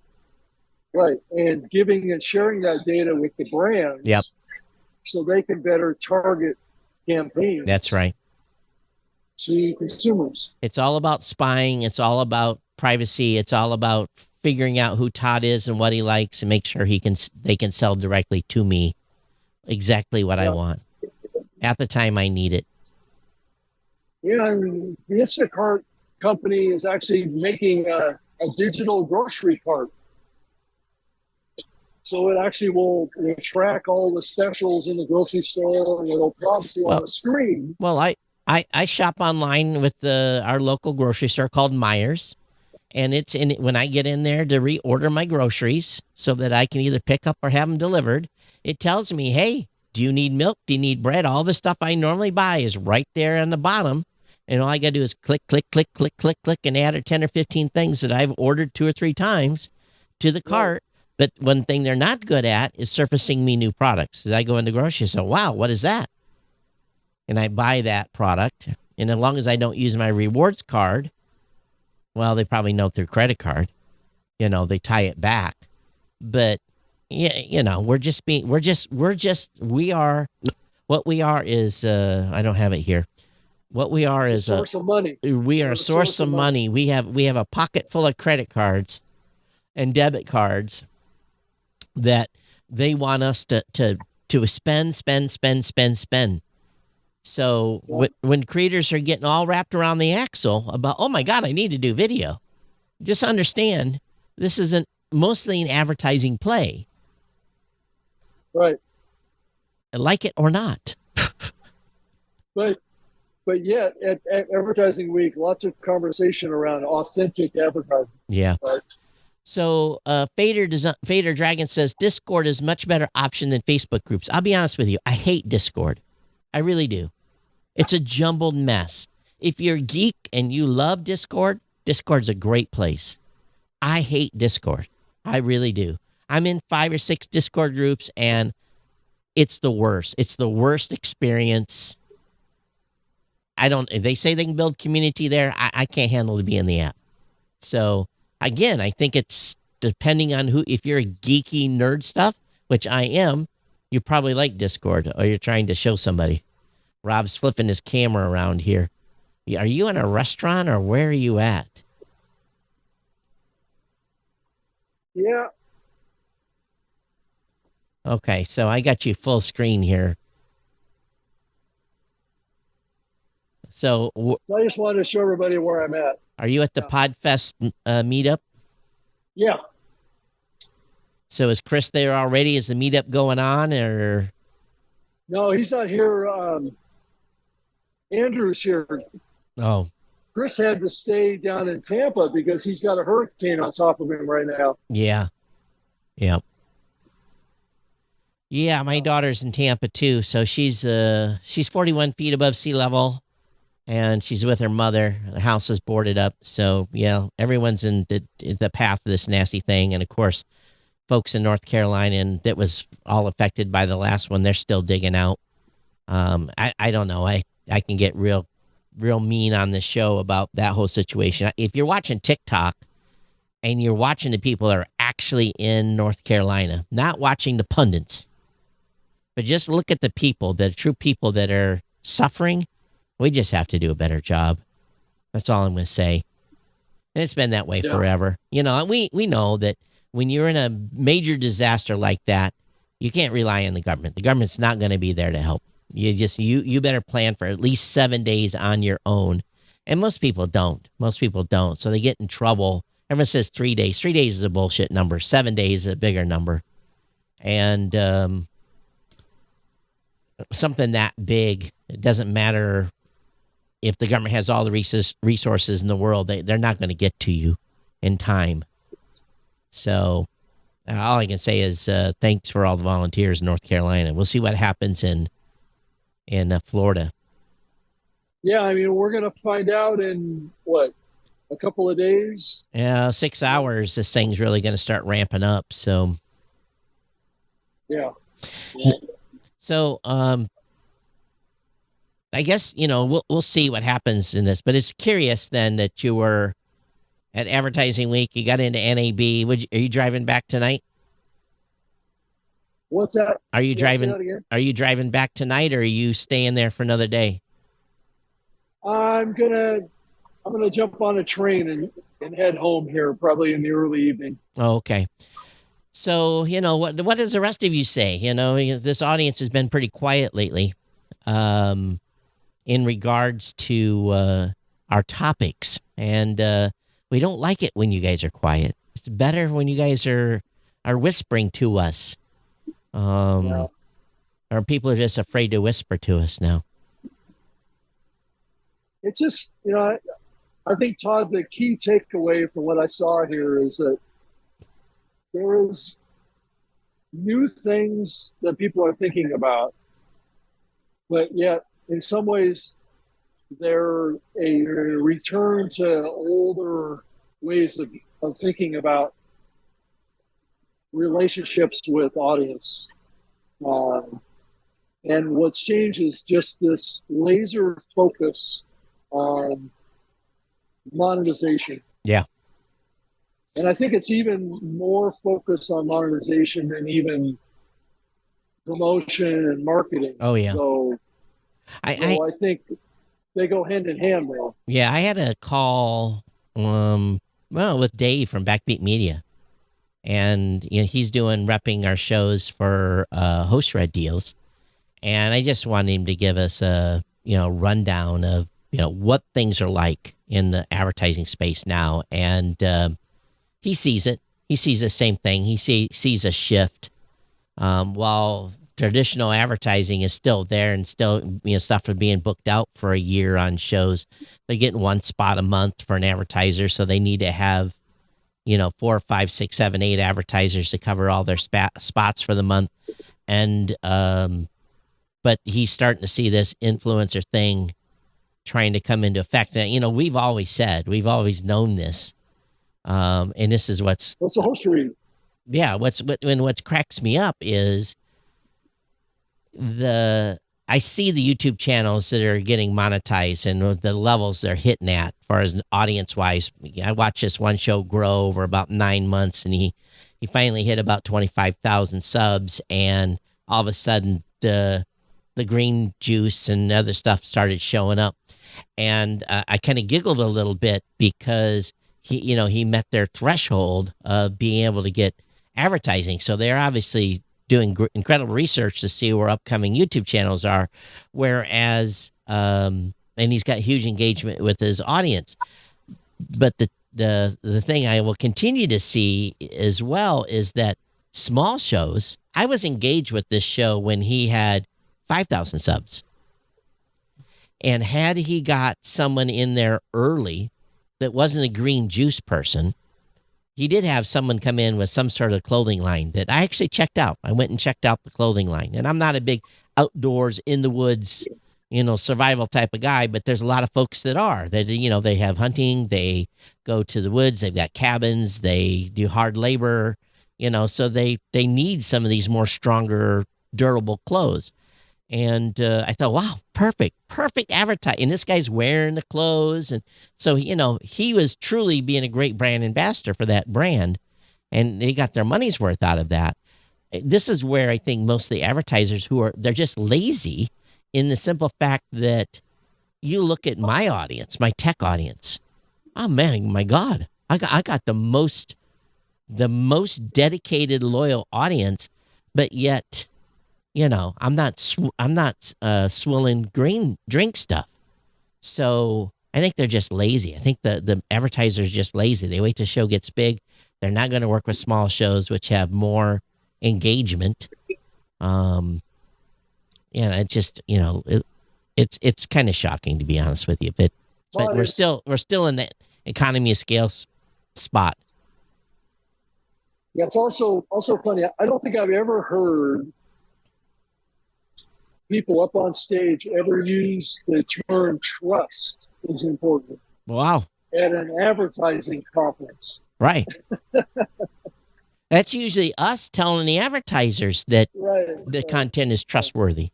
E: Right, and giving and sharing that data with the brands.
D: Yep.
E: So they can better target campaigns.
D: That's right.
E: to consumers.
D: It's all about spying. It's all about privacy. It's all about figuring out who Todd is and what he likes and make sure they can sell directly to me exactly what I want at the time I need it.
E: Yeah, and the Instacart company is actually making a digital grocery cart. So it actually will track all the specials in the grocery store, and it'll prompt you on the screen.
D: Well, I shop online with our local grocery store called Myers, and it's when I get in there to reorder my groceries so that I can either pick up or have them delivered, it tells me, hey, do you need milk? Do you need bread? All the stuff I normally buy is right there on the bottom. And all I got to do is click, click, click, click, click, click, and add 10 or 15 things that I've ordered 2 or 3 times to the cart. But one thing they're not good at is surfacing me new products. As I go into grocery, so wow, what is that? And I buy that product. And as long as I don't use my rewards card, well, they probably know through credit card. They tie it back. But yeah, what we are is I don't have it here. What we are is
E: a source of money.
D: We are a source of money. We have a pocket full of credit cards and debit cards that they want us to spend. So when creators are getting all wrapped around the axle about, oh my God, I need to do video, just understand this isn't mostly an advertising play.
E: Right.
D: Like it or not.
E: But yet at Advertising Week, lots of conversation around authentic advertising.
D: Yeah.
E: Right?
D: So Fader Dragon says Discord is much better option than Facebook groups. I'll be honest with you. I hate Discord. I really do. It's a jumbled mess. If you're a geek and you love Discord, Discord's a great place. I hate Discord. I really do. I'm in 5 or 6 Discord groups, and it's the worst. It's the worst experience. They say they can build community there. I can't handle to be in the app. So again, I think it's depending on if you're a geeky nerd stuff, which I am, you probably like Discord or you're trying to show somebody. Rob's flipping his camera around here. Are you in a restaurant or where are you at?
E: Yeah.
D: Okay, so I got you full screen here. So
E: I just wanted to show everybody where I'm at.
D: Are you at the Podfest meetup?
E: Yeah.
D: So is Chris there already? Is the meetup going on or?
E: No, he's not here. Andrew's here.
D: Oh.
E: Chris had to stay down in Tampa because he's got a hurricane on top of him right now.
D: Yeah. Yeah. Yeah, my daughter's in Tampa too. So she's 41 feet above sea level. And she's with her mother. The house is boarded up. So, yeah, everyone's in the path of this nasty thing. And, of course, folks in North Carolina, and that was all affected by the last one, they're still digging out. I don't know. I can get real mean on this show about that whole situation. If you're watching TikTok and you're watching the people that are actually in North Carolina, not watching the pundits, but just look at the people, the true people that are suffering. We just have to do a better job. That's all I'm going to say. And it's been that way forever. We know that when you're in a major disaster like that, you can't rely on the government. The government's not going to be there to help. You better plan for at least 7 days on your own. And most people don't. So they get in trouble. Everyone says 3 days. 3 days is a bullshit number. 7 days is a bigger number. And something that big, it doesn't matter if the government has all the resources in the world, they're not going to get to you in time. So all I can say is thanks for all the volunteers in North Carolina. We'll see what happens in Florida.
E: Yeah, I mean, we're going to find out in, a couple of days?
D: Yeah, 6 hours, this thing's really going to start ramping up. So,
E: yeah.
D: So, I guess, we'll see what happens in this, but it's curious then that you were at Advertising Week, you got into NAB. Are you driving back tonight?
E: What's that?
D: Are you driving back tonight or are you staying there for another day?
E: I'm gonna jump on a train and head home here, probably in the early evening.
D: Oh, okay. So, what does the rest of you say? This audience has been pretty quiet lately in regards to our topics. And we don't like it when you guys are quiet. It's better when you guys are whispering to us.
E: Yeah.
D: Or people are just afraid to whisper to us now.
E: It's just, I think, Todd, the key takeaway from what I saw here is that there is new things that people are thinking about, but yet in some ways they're a return to older ways of thinking about relationships with audience. And what's changed is just this laser focus on monetization.
D: Yeah.
E: And I think it's even more focused on monetization than even promotion and marketing.
D: Oh, yeah.
E: So I think they go hand in hand now.
D: Yeah, I had a call with Dave from Backbeat Media. And he's repping our shows for host red deals. And I just wanted him to give us a rundown of what things are like in the advertising space now. And he sees it. He sees the same thing. He sees a shift. While traditional advertising is still there and still stuff are being booked out for a year on shows, they're getting one spot a month for an advertiser, so they need to have 4, 5, 6, 7, 8 advertisers to cover all their spots for the month. And but he's starting to see this influencer thing trying to come into effect. Now, we've always known this. And this is what's
E: the history.
D: Yeah, what cracks me up is I see the YouTube channels that are getting monetized and the levels they're hitting at as far as audience wise. I watched this one show grow over about 9 months, and he finally hit about 25,000 subs, and all of a sudden the green juice and other stuff started showing up. And I kind of giggled a little bit because he met their threshold of being able to get advertising. So they're obviously doing incredible research to see where upcoming YouTube channels are, whereas and he's got huge engagement with his audience. But the thing I will continue to see as well is that small shows. I was engaged with this show when he had 5,000 subs. And had he got someone in there early that wasn't a green juice person, he did have someone come in with some sort of clothing line that I actually checked out. I went and checked out the clothing line. And I'm not a big outdoors, in the woods, survival type of guy, but there's a lot of folks that are. That, they have hunting, they go to the woods, they've got cabins, they do hard labor, so they need some of these more stronger, durable clothes. And I thought, wow, perfect advertising. And this guy's wearing the clothes. And so, he was truly being a great brand ambassador for that brand. And they got their money's worth out of that. This is where I think most of the advertisers they're just lazy, in the simple fact that you look at my audience, my tech audience. Oh, man, my God. I got the most dedicated, loyal audience, but yet... I'm not swilling green drink stuff. So I think they're just lazy. I think the advertiser's just lazy. They wait till the show gets big. They're not going to work with small shows, which have more engagement. It just, it's kind of shocking, to be honest with you. But we're still in that economy of scale spot.
E: Yeah, it's also funny. I don't think I've ever heard people up on stage ever use the term trust is important.
D: Wow.
E: At an advertising conference.
D: Right. That's usually us telling the advertisers that the content is trustworthy.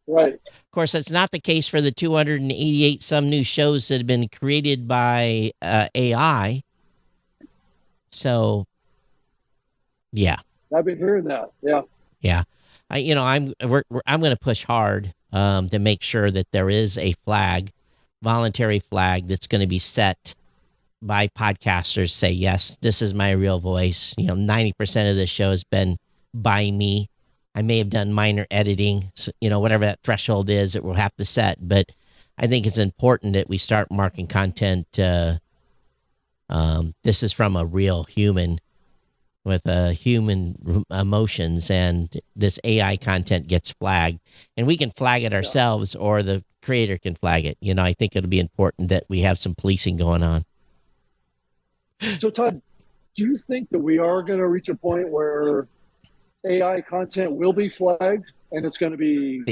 E: Right.
D: Of course, that's not the case for the 288 some new shows that have been created by AI. So, yeah.
E: I've been hearing that. Yeah.
D: Yeah. I'm going to push hard to make sure that there is a flag voluntary flag that's going to be set by podcasters. Say, yes, this is my real voice. 90% of this show has been by me. I may have done minor editing, so, whatever that threshold is that we'll have to set. But I think it's important that we start marking content. This is from a real human with human emotions, and this AI content gets flagged. And we can flag it ourselves, or the creator can flag it. I think it'll be important that we have some policing going on.
E: So, Todd, do you think that we are going to reach a point where AI content will be flagged, and it's going to be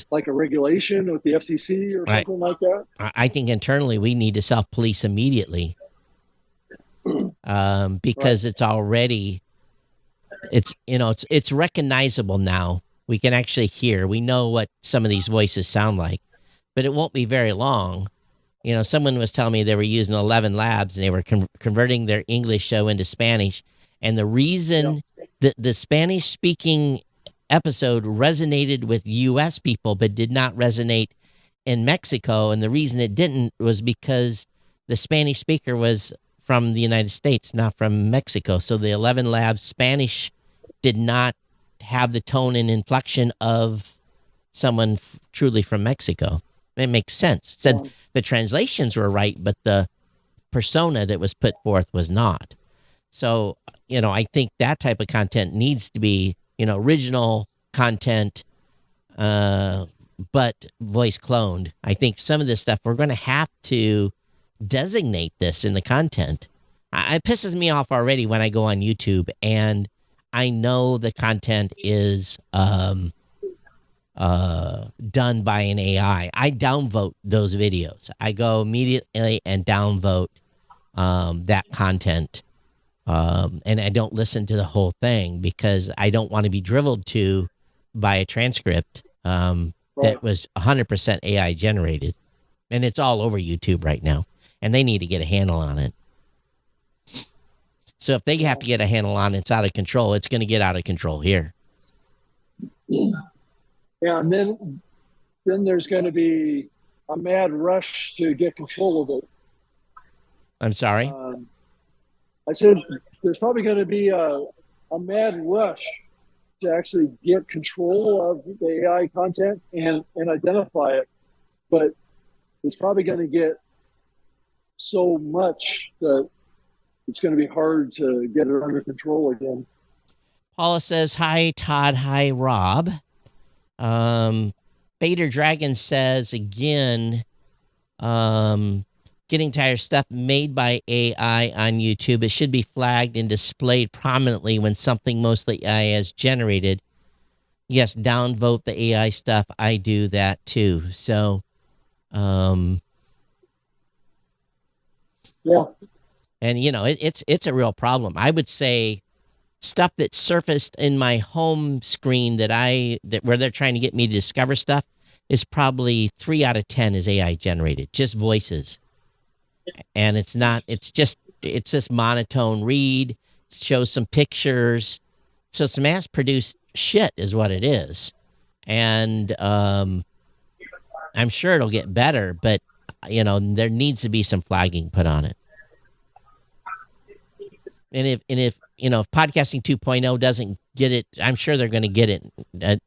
E: like a regulation with the FCC or something like that?
D: I think internally we need to self-police immediately, because it's already, it's recognizable now. We can actually hear. We know what some of these voices sound like, but it won't be very long. Someone was telling me they were using 11 labs, and they were converting their English show into Spanish. And the reason that the Spanish-speaking episode resonated with U.S. people but did not resonate in Mexico, and the reason it didn't was because the Spanish speaker was from the United States, not from Mexico. So the 11 labs Spanish did not have the tone and inflection of someone truly from Mexico. It makes sense. It said the translations were right, but the persona that was put forth was not. So, I think that type of content needs to be, original content, but voice cloned. I think some of this stuff, we're going to have to designate this in the content. It pisses me off already when I go on YouTube and I know the content is done by an AI. I downvote those videos. I go immediately and downvote that content. And I don't listen to the whole thing because I don't want to be dribbled to by a transcript that was 100% AI generated. And it's all over YouTube right now. And they need to get a handle on it. So if they have to get a handle on it, it's out of control. It's going to get out of control here.
E: Yeah, and then there's going to be a mad rush to get control of it.
D: I'm sorry?
E: I said there's probably going to be a mad rush to actually get control of the AI content and identify it. But it's probably going to get so much that it's going to be hard to get it under control again.
D: Paula says, hi, Todd. Hi, Rob. Bader Dragon says, again, getting tired of stuff made by AI on YouTube. It should be flagged and displayed prominently when something mostly AI has generated. Yes, downvote the AI stuff. I do that too. So,
E: yeah.
D: And it's a real problem. I would say stuff that surfaced in my home screen that where they're trying to get me to discover stuff is probably 3 out of 10 is AI generated, just voices. And it's this monotone read, it shows some pictures. So it's mass produced shit is what it is. And I'm sure it'll get better, but there needs to be some flagging put on it. And if podcasting 2.0 doesn't get it, I'm sure they're going to get it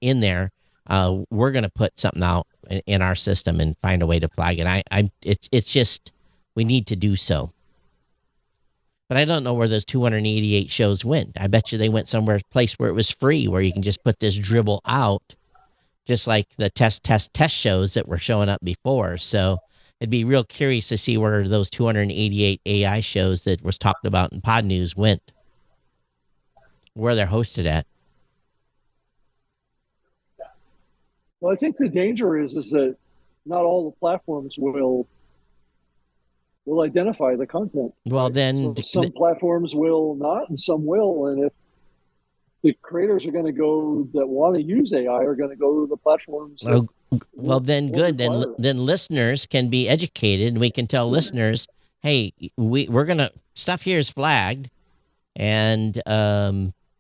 D: in there. We're going to put something out in our system and find a way to flag it. It's just, we need to do so. But I don't know where those 288 shows went. I bet you they went somewhere, place where it was free, where you can just put this dribble out, just like the test shows that were showing up before. So it'd be real curious to see where those 288 AI shows that was talked about in Pod News went, where they're hosted at.
E: Well, I think the danger is that not all the platforms will identify the content.
D: Well, then
E: so some platforms will not, and some will. And if the creators are going to go that want to use AI are going to go to the platforms.
D: Well, then good. Then listeners can be educated, and we can tell listeners, hey, we're gonna stuff here is flagged, and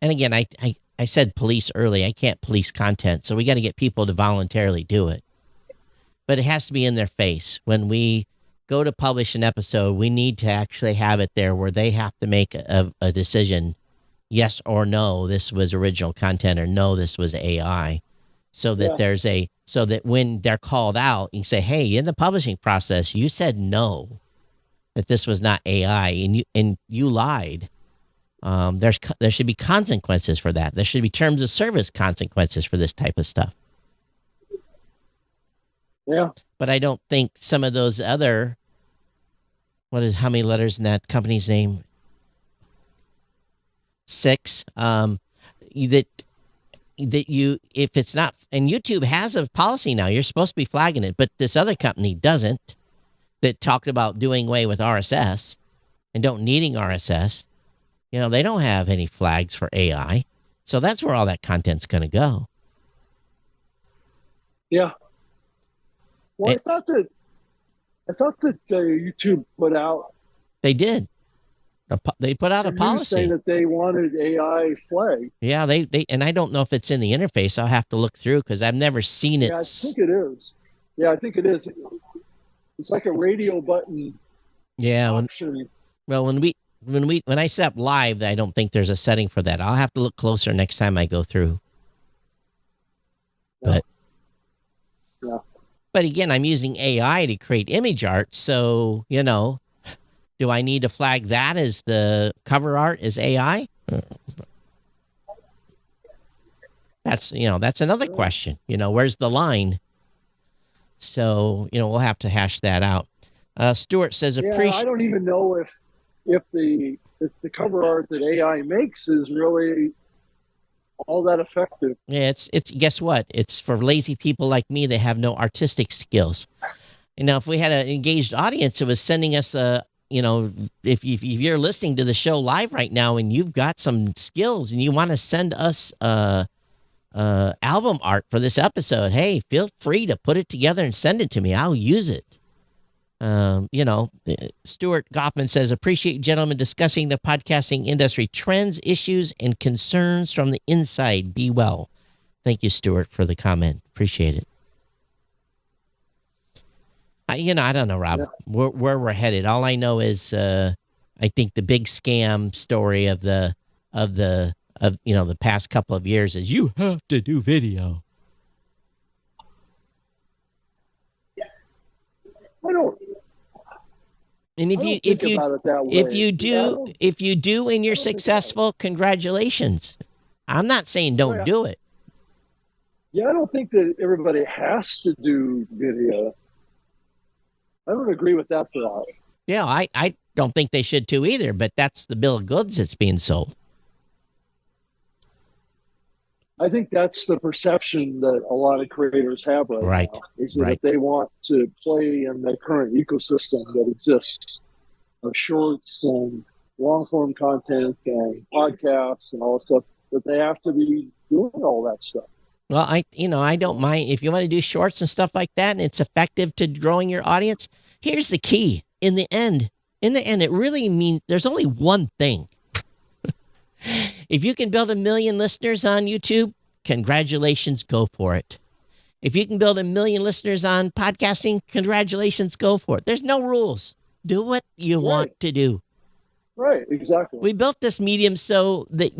D: again, I said police early. I can't police content, so we got to get people to voluntarily do it. But it has to be in their face when we go to publish an episode, we need to actually have it there where they have to make a decision, yes or no, this was original content, or no, this was AI. So that so that when they're called out, you can say, hey, in the publishing process, you said no, that this was not AI, and you lied. There should be consequences for that. There should be terms of service consequences for this type of stuff.
E: Yeah.
D: But I don't think some of those other, how many letters in that company's name? 6. If it's not, and YouTube has a policy now, you're supposed to be flagging it, but this other company doesn't, that talked about doing away with RSS and don't needing RSS. They don't have any flags for AI. So that's where all that content's going to go.
E: Yeah. Well, I thought that YouTube put out.
D: They did. They put out a policy
E: saying that they wanted AI flag.
D: Yeah, they and I don't know if it's in the interface. I'll have to look through because I've never seen it.
E: Yeah, I think it is. Yeah, I think it is. It's like a radio button.
D: Yeah.
E: Option.
D: When I set up live, I don't think there's a setting for that. I'll have to look closer next time I go through.
E: Yeah.
D: But again, I'm using AI to create image art, so do I need to flag that as the cover art as AI? That's another question. Where's the line? So we'll have to hash that out. Stuart says,
E: I don't even know if the cover art that AI makes is really all that effective.
D: Yeah, it's guess what? It's for lazy people like me that have no artistic skills. If we had an engaged audience that was sending us if you're listening to the show live right now and you've got some skills and you want to send us album art for this episode, hey, feel free to put it together and send it to me. I'll use it. Stuart Goffman says, appreciate you gentlemen discussing the podcasting industry trends, issues, and concerns from the inside. Be well. Thank you, Stuart, for the comment. Appreciate it. I don't know, Rob, where we're headed. All I know is, I think the big scam story of the past couple of years is you have to do video.
E: I don't.
D: And if you do and you're successful, congratulations. I'm not saying don't do it.
E: Yeah, I don't think that everybody has to do video. I don't agree with that thought.
D: Yeah, I don't think they should too either, but that's the bill of goods that's being sold.
E: I think that's the perception that a lot of creators have right now, is that they want to play in the current ecosystem that exists of shorts and long-form content and podcasts and all that stuff, that they have to be doing all that stuff.
D: Well, I don't mind if you want to do shorts and stuff like that and it's effective to growing your audience. Here's the key. In the end, it really means there's only one thing. If you can build 1 million listeners on YouTube, congratulations, go for it. If you can build 1 million listeners on podcasting, congratulations, go for it. There's no rules. Do what you want to do.
E: Right, exactly.
D: We built this medium so that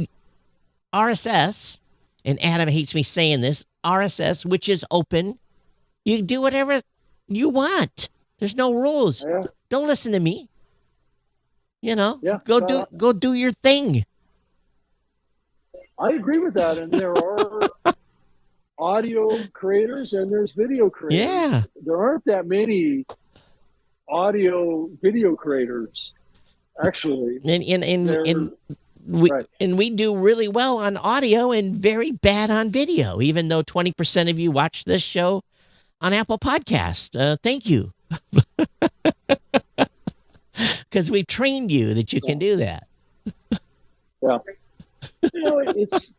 D: RSS, and Adam hates me saying this, RSS, which is open, you can do whatever you want. There's no rules.
E: Yeah.
D: Don't listen to me. Go do your thing.
E: I agree with that. And there are audio creators and there's video creators.
D: Yeah.
E: There aren't that many audio video creators, actually.
D: And we do really well on audio and very bad on video, even though 20% of you watch this show on Apple Podcasts. Thank you. Because we've trained you that you can do that.
E: Yeah. It's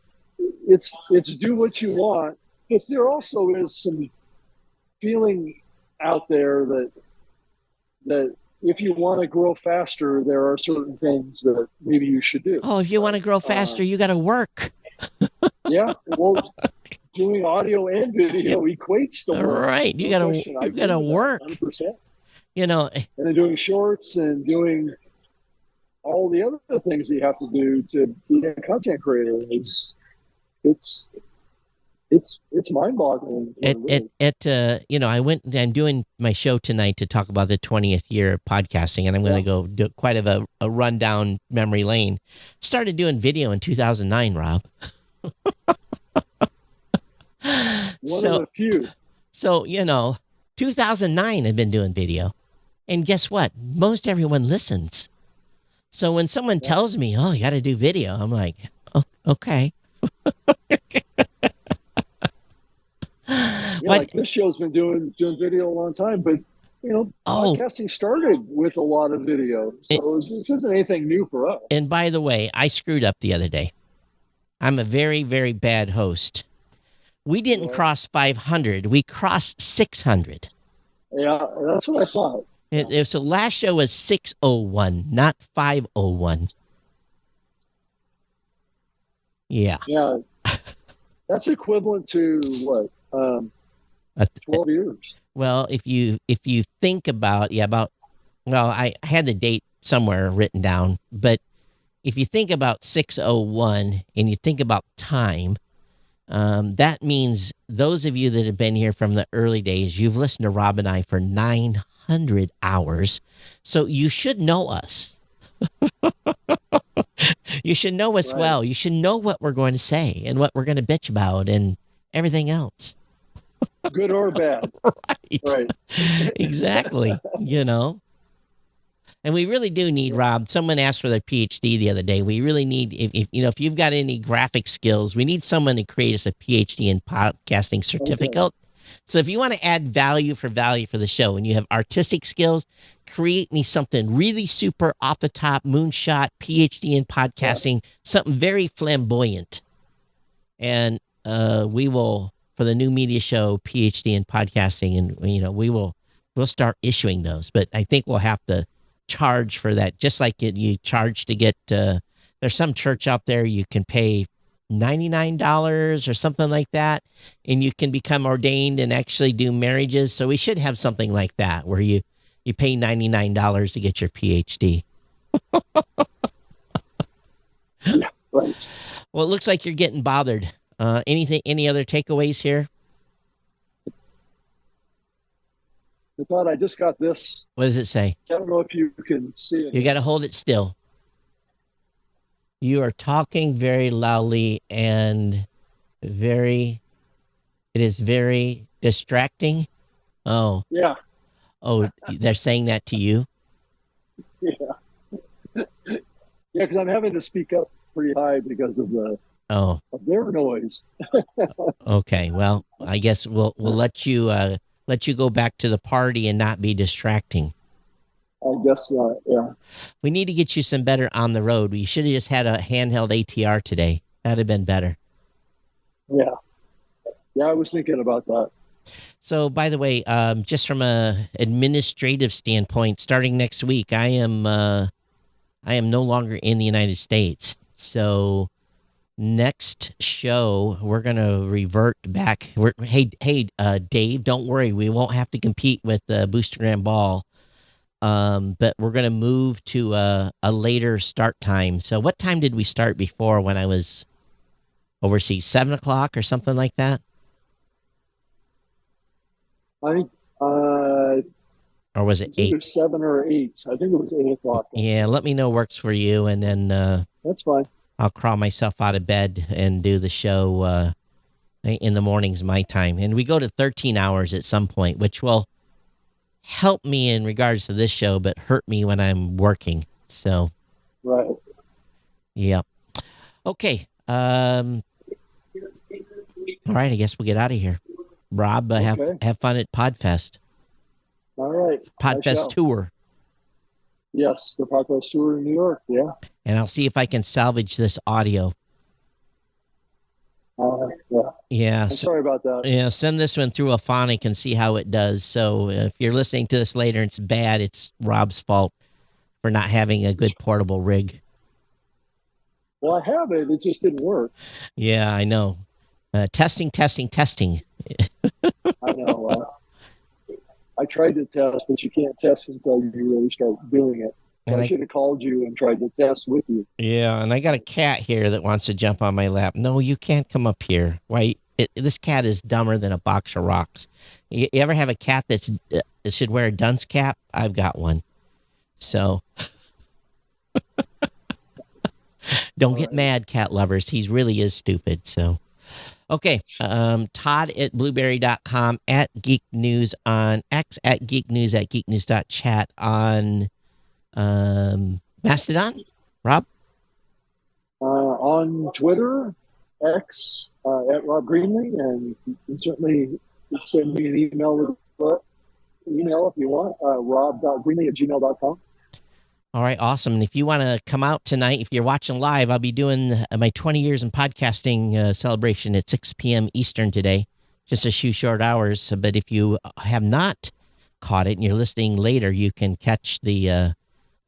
E: do what you want, but there also is some feeling out there that if you want to grow faster, there are certain things that maybe you should do.
D: Oh, if you want to grow faster, you got to work.
E: Yeah, well, doing audio and video equates to work.
D: Right, you got to work.
E: 100%.
D: You know,
E: And then doing shorts and doing all the other things that you have to do to be a content creator it's mind-boggling.
D: I I'm doing my show tonight to talk about the 20th year of podcasting, and I'm going to go do quite a rundown memory lane. Started doing video in 2009, Rob.
E: One of a few.
D: So, 2009 I've been doing video. And guess what? Most everyone listens. So when someone tells me, oh, you got to do video, I'm like, oh, okay.
E: Like this show's been doing video a long time, but podcasting started with a lot of video. So this isn't anything new for us.
D: And by the way, I screwed up the other day. I'm a very, very bad host. We didn't cross 500. We crossed 600.
E: Yeah, that's what I thought.
D: So last show was 601, not 501. Yeah.
E: Yeah. That's equivalent to what? 12 years.
D: Well, if you think about, I had the date somewhere written down, but if you think about 601 and you think about time, that means those of you that have been here from the early days, you've listened to Rob and I for 900 hours. So you should know us. You should know us well. You should know what we're going to say and what we're going to bitch about and everything else.
E: Good or bad. Right.
D: Exactly. And we really do need, Rob, someone asked for their PhD the other day. We really need, if you've got any graphic skills, we need someone to create us a PhD in podcasting certificate. Okay. So if you want to add value for the show and you have artistic skills, create me something really super off the top, moonshot, PhD in podcasting, something very flamboyant. And we will, for the new media show, PhD in podcasting, and we'll start issuing those. But I think we'll have to charge for that, just like you charge to get, there's some church out there you can pay $99 or something like that, and you can become ordained and actually do marriages. So we should have something like that where you pay $99 to get your PhD.
E: Yeah, right.
D: Well, it looks like you're getting bothered. Any other takeaways here?
E: I thought I just got this.
D: What does it say?
E: I don't know if you can see it.
D: You got to hold it still. You are talking very loudly and it is very distracting. Oh.
E: Yeah.
D: Oh, they're saying that to you?
E: Yeah. Yeah, because I'm having to speak up pretty high because of their noise.
D: Okay. Well, I guess we'll let you go back to the party and not be distracting.
E: I guess not, yeah.
D: We need to get you some better on the road. We should have just had a handheld ATR today. That'd have been better.
E: Yeah. Yeah, I was thinking about that.
D: So, by the way, just from a administrative standpoint, starting next week, I am no longer in the United States. So, next show, we're going to revert back. Hey, Dave, don't worry. We won't have to compete with Boostergram Ball. But we're going to move to a later start time. So what time did we start before when I was overseas? 7 o'clock or something like that?
E: I think,
D: or was it 8?
E: 7 or 8. I think it was 8 o'clock.
D: Yeah, let me know works for you, and then
E: that's fine.
D: I'll crawl myself out of bed and do the show in the mornings my time. And we go to 13 hours at some point, which will help me in regards to this show, but hurt me when I'm working. So,
E: right.
D: Yep. Okay. All right. I guess we'll get out of here. Rob,
E: Okay.
D: have fun at Podfest.
E: All right.
D: Podfest tour.
E: Yes, the Podfest tour in New York. Yeah.
D: And I'll see if I can salvage this audio.
E: Yeah.
D: Yeah.
E: Sorry about that.
D: Yeah. Send this one through a phonic and see how it does. So if you're listening to this later and it's bad, it's Rob's fault for not having a good portable rig.
E: Well, I have it. It just didn't work.
D: Yeah, I know. Testing.
E: I know. I tried to test, but you can't test until you really start doing it. So
D: And
E: I should have called you and tried to test with you.
D: Yeah, and I got a cat here that wants to jump on my lap. No, you can't come up here. Why? This cat is dumber than a box of rocks. You ever have a cat that should wear a dunce cap? I've got one. So don't get mad, cat lovers. He really is stupid. So, okay. Todd at blueberry.com, at Geek News on X, at Geek News, at geeknews.chat on Mastodon. Rob?
E: On Twitter, X, at Rob Greenlee, and you can certainly send me an email if you want, rob.greenlee@gmail.com.
D: All right, awesome. And if you want to come out tonight, if you're watching live, I'll be doing my 20 years in podcasting celebration at 6 p.m. Eastern today, just a few short hours. But if you have not caught it and you're listening later, you can catch the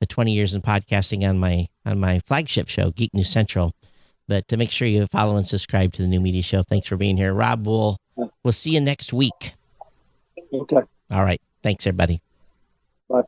D: 20 years in podcasting on my flagship show, Geek News Central. But to make sure you follow and subscribe to the New Media Show. Thanks for being here, Rob. We'll see you next week.
E: Okay.
D: All right. Thanks, everybody.
E: Bye.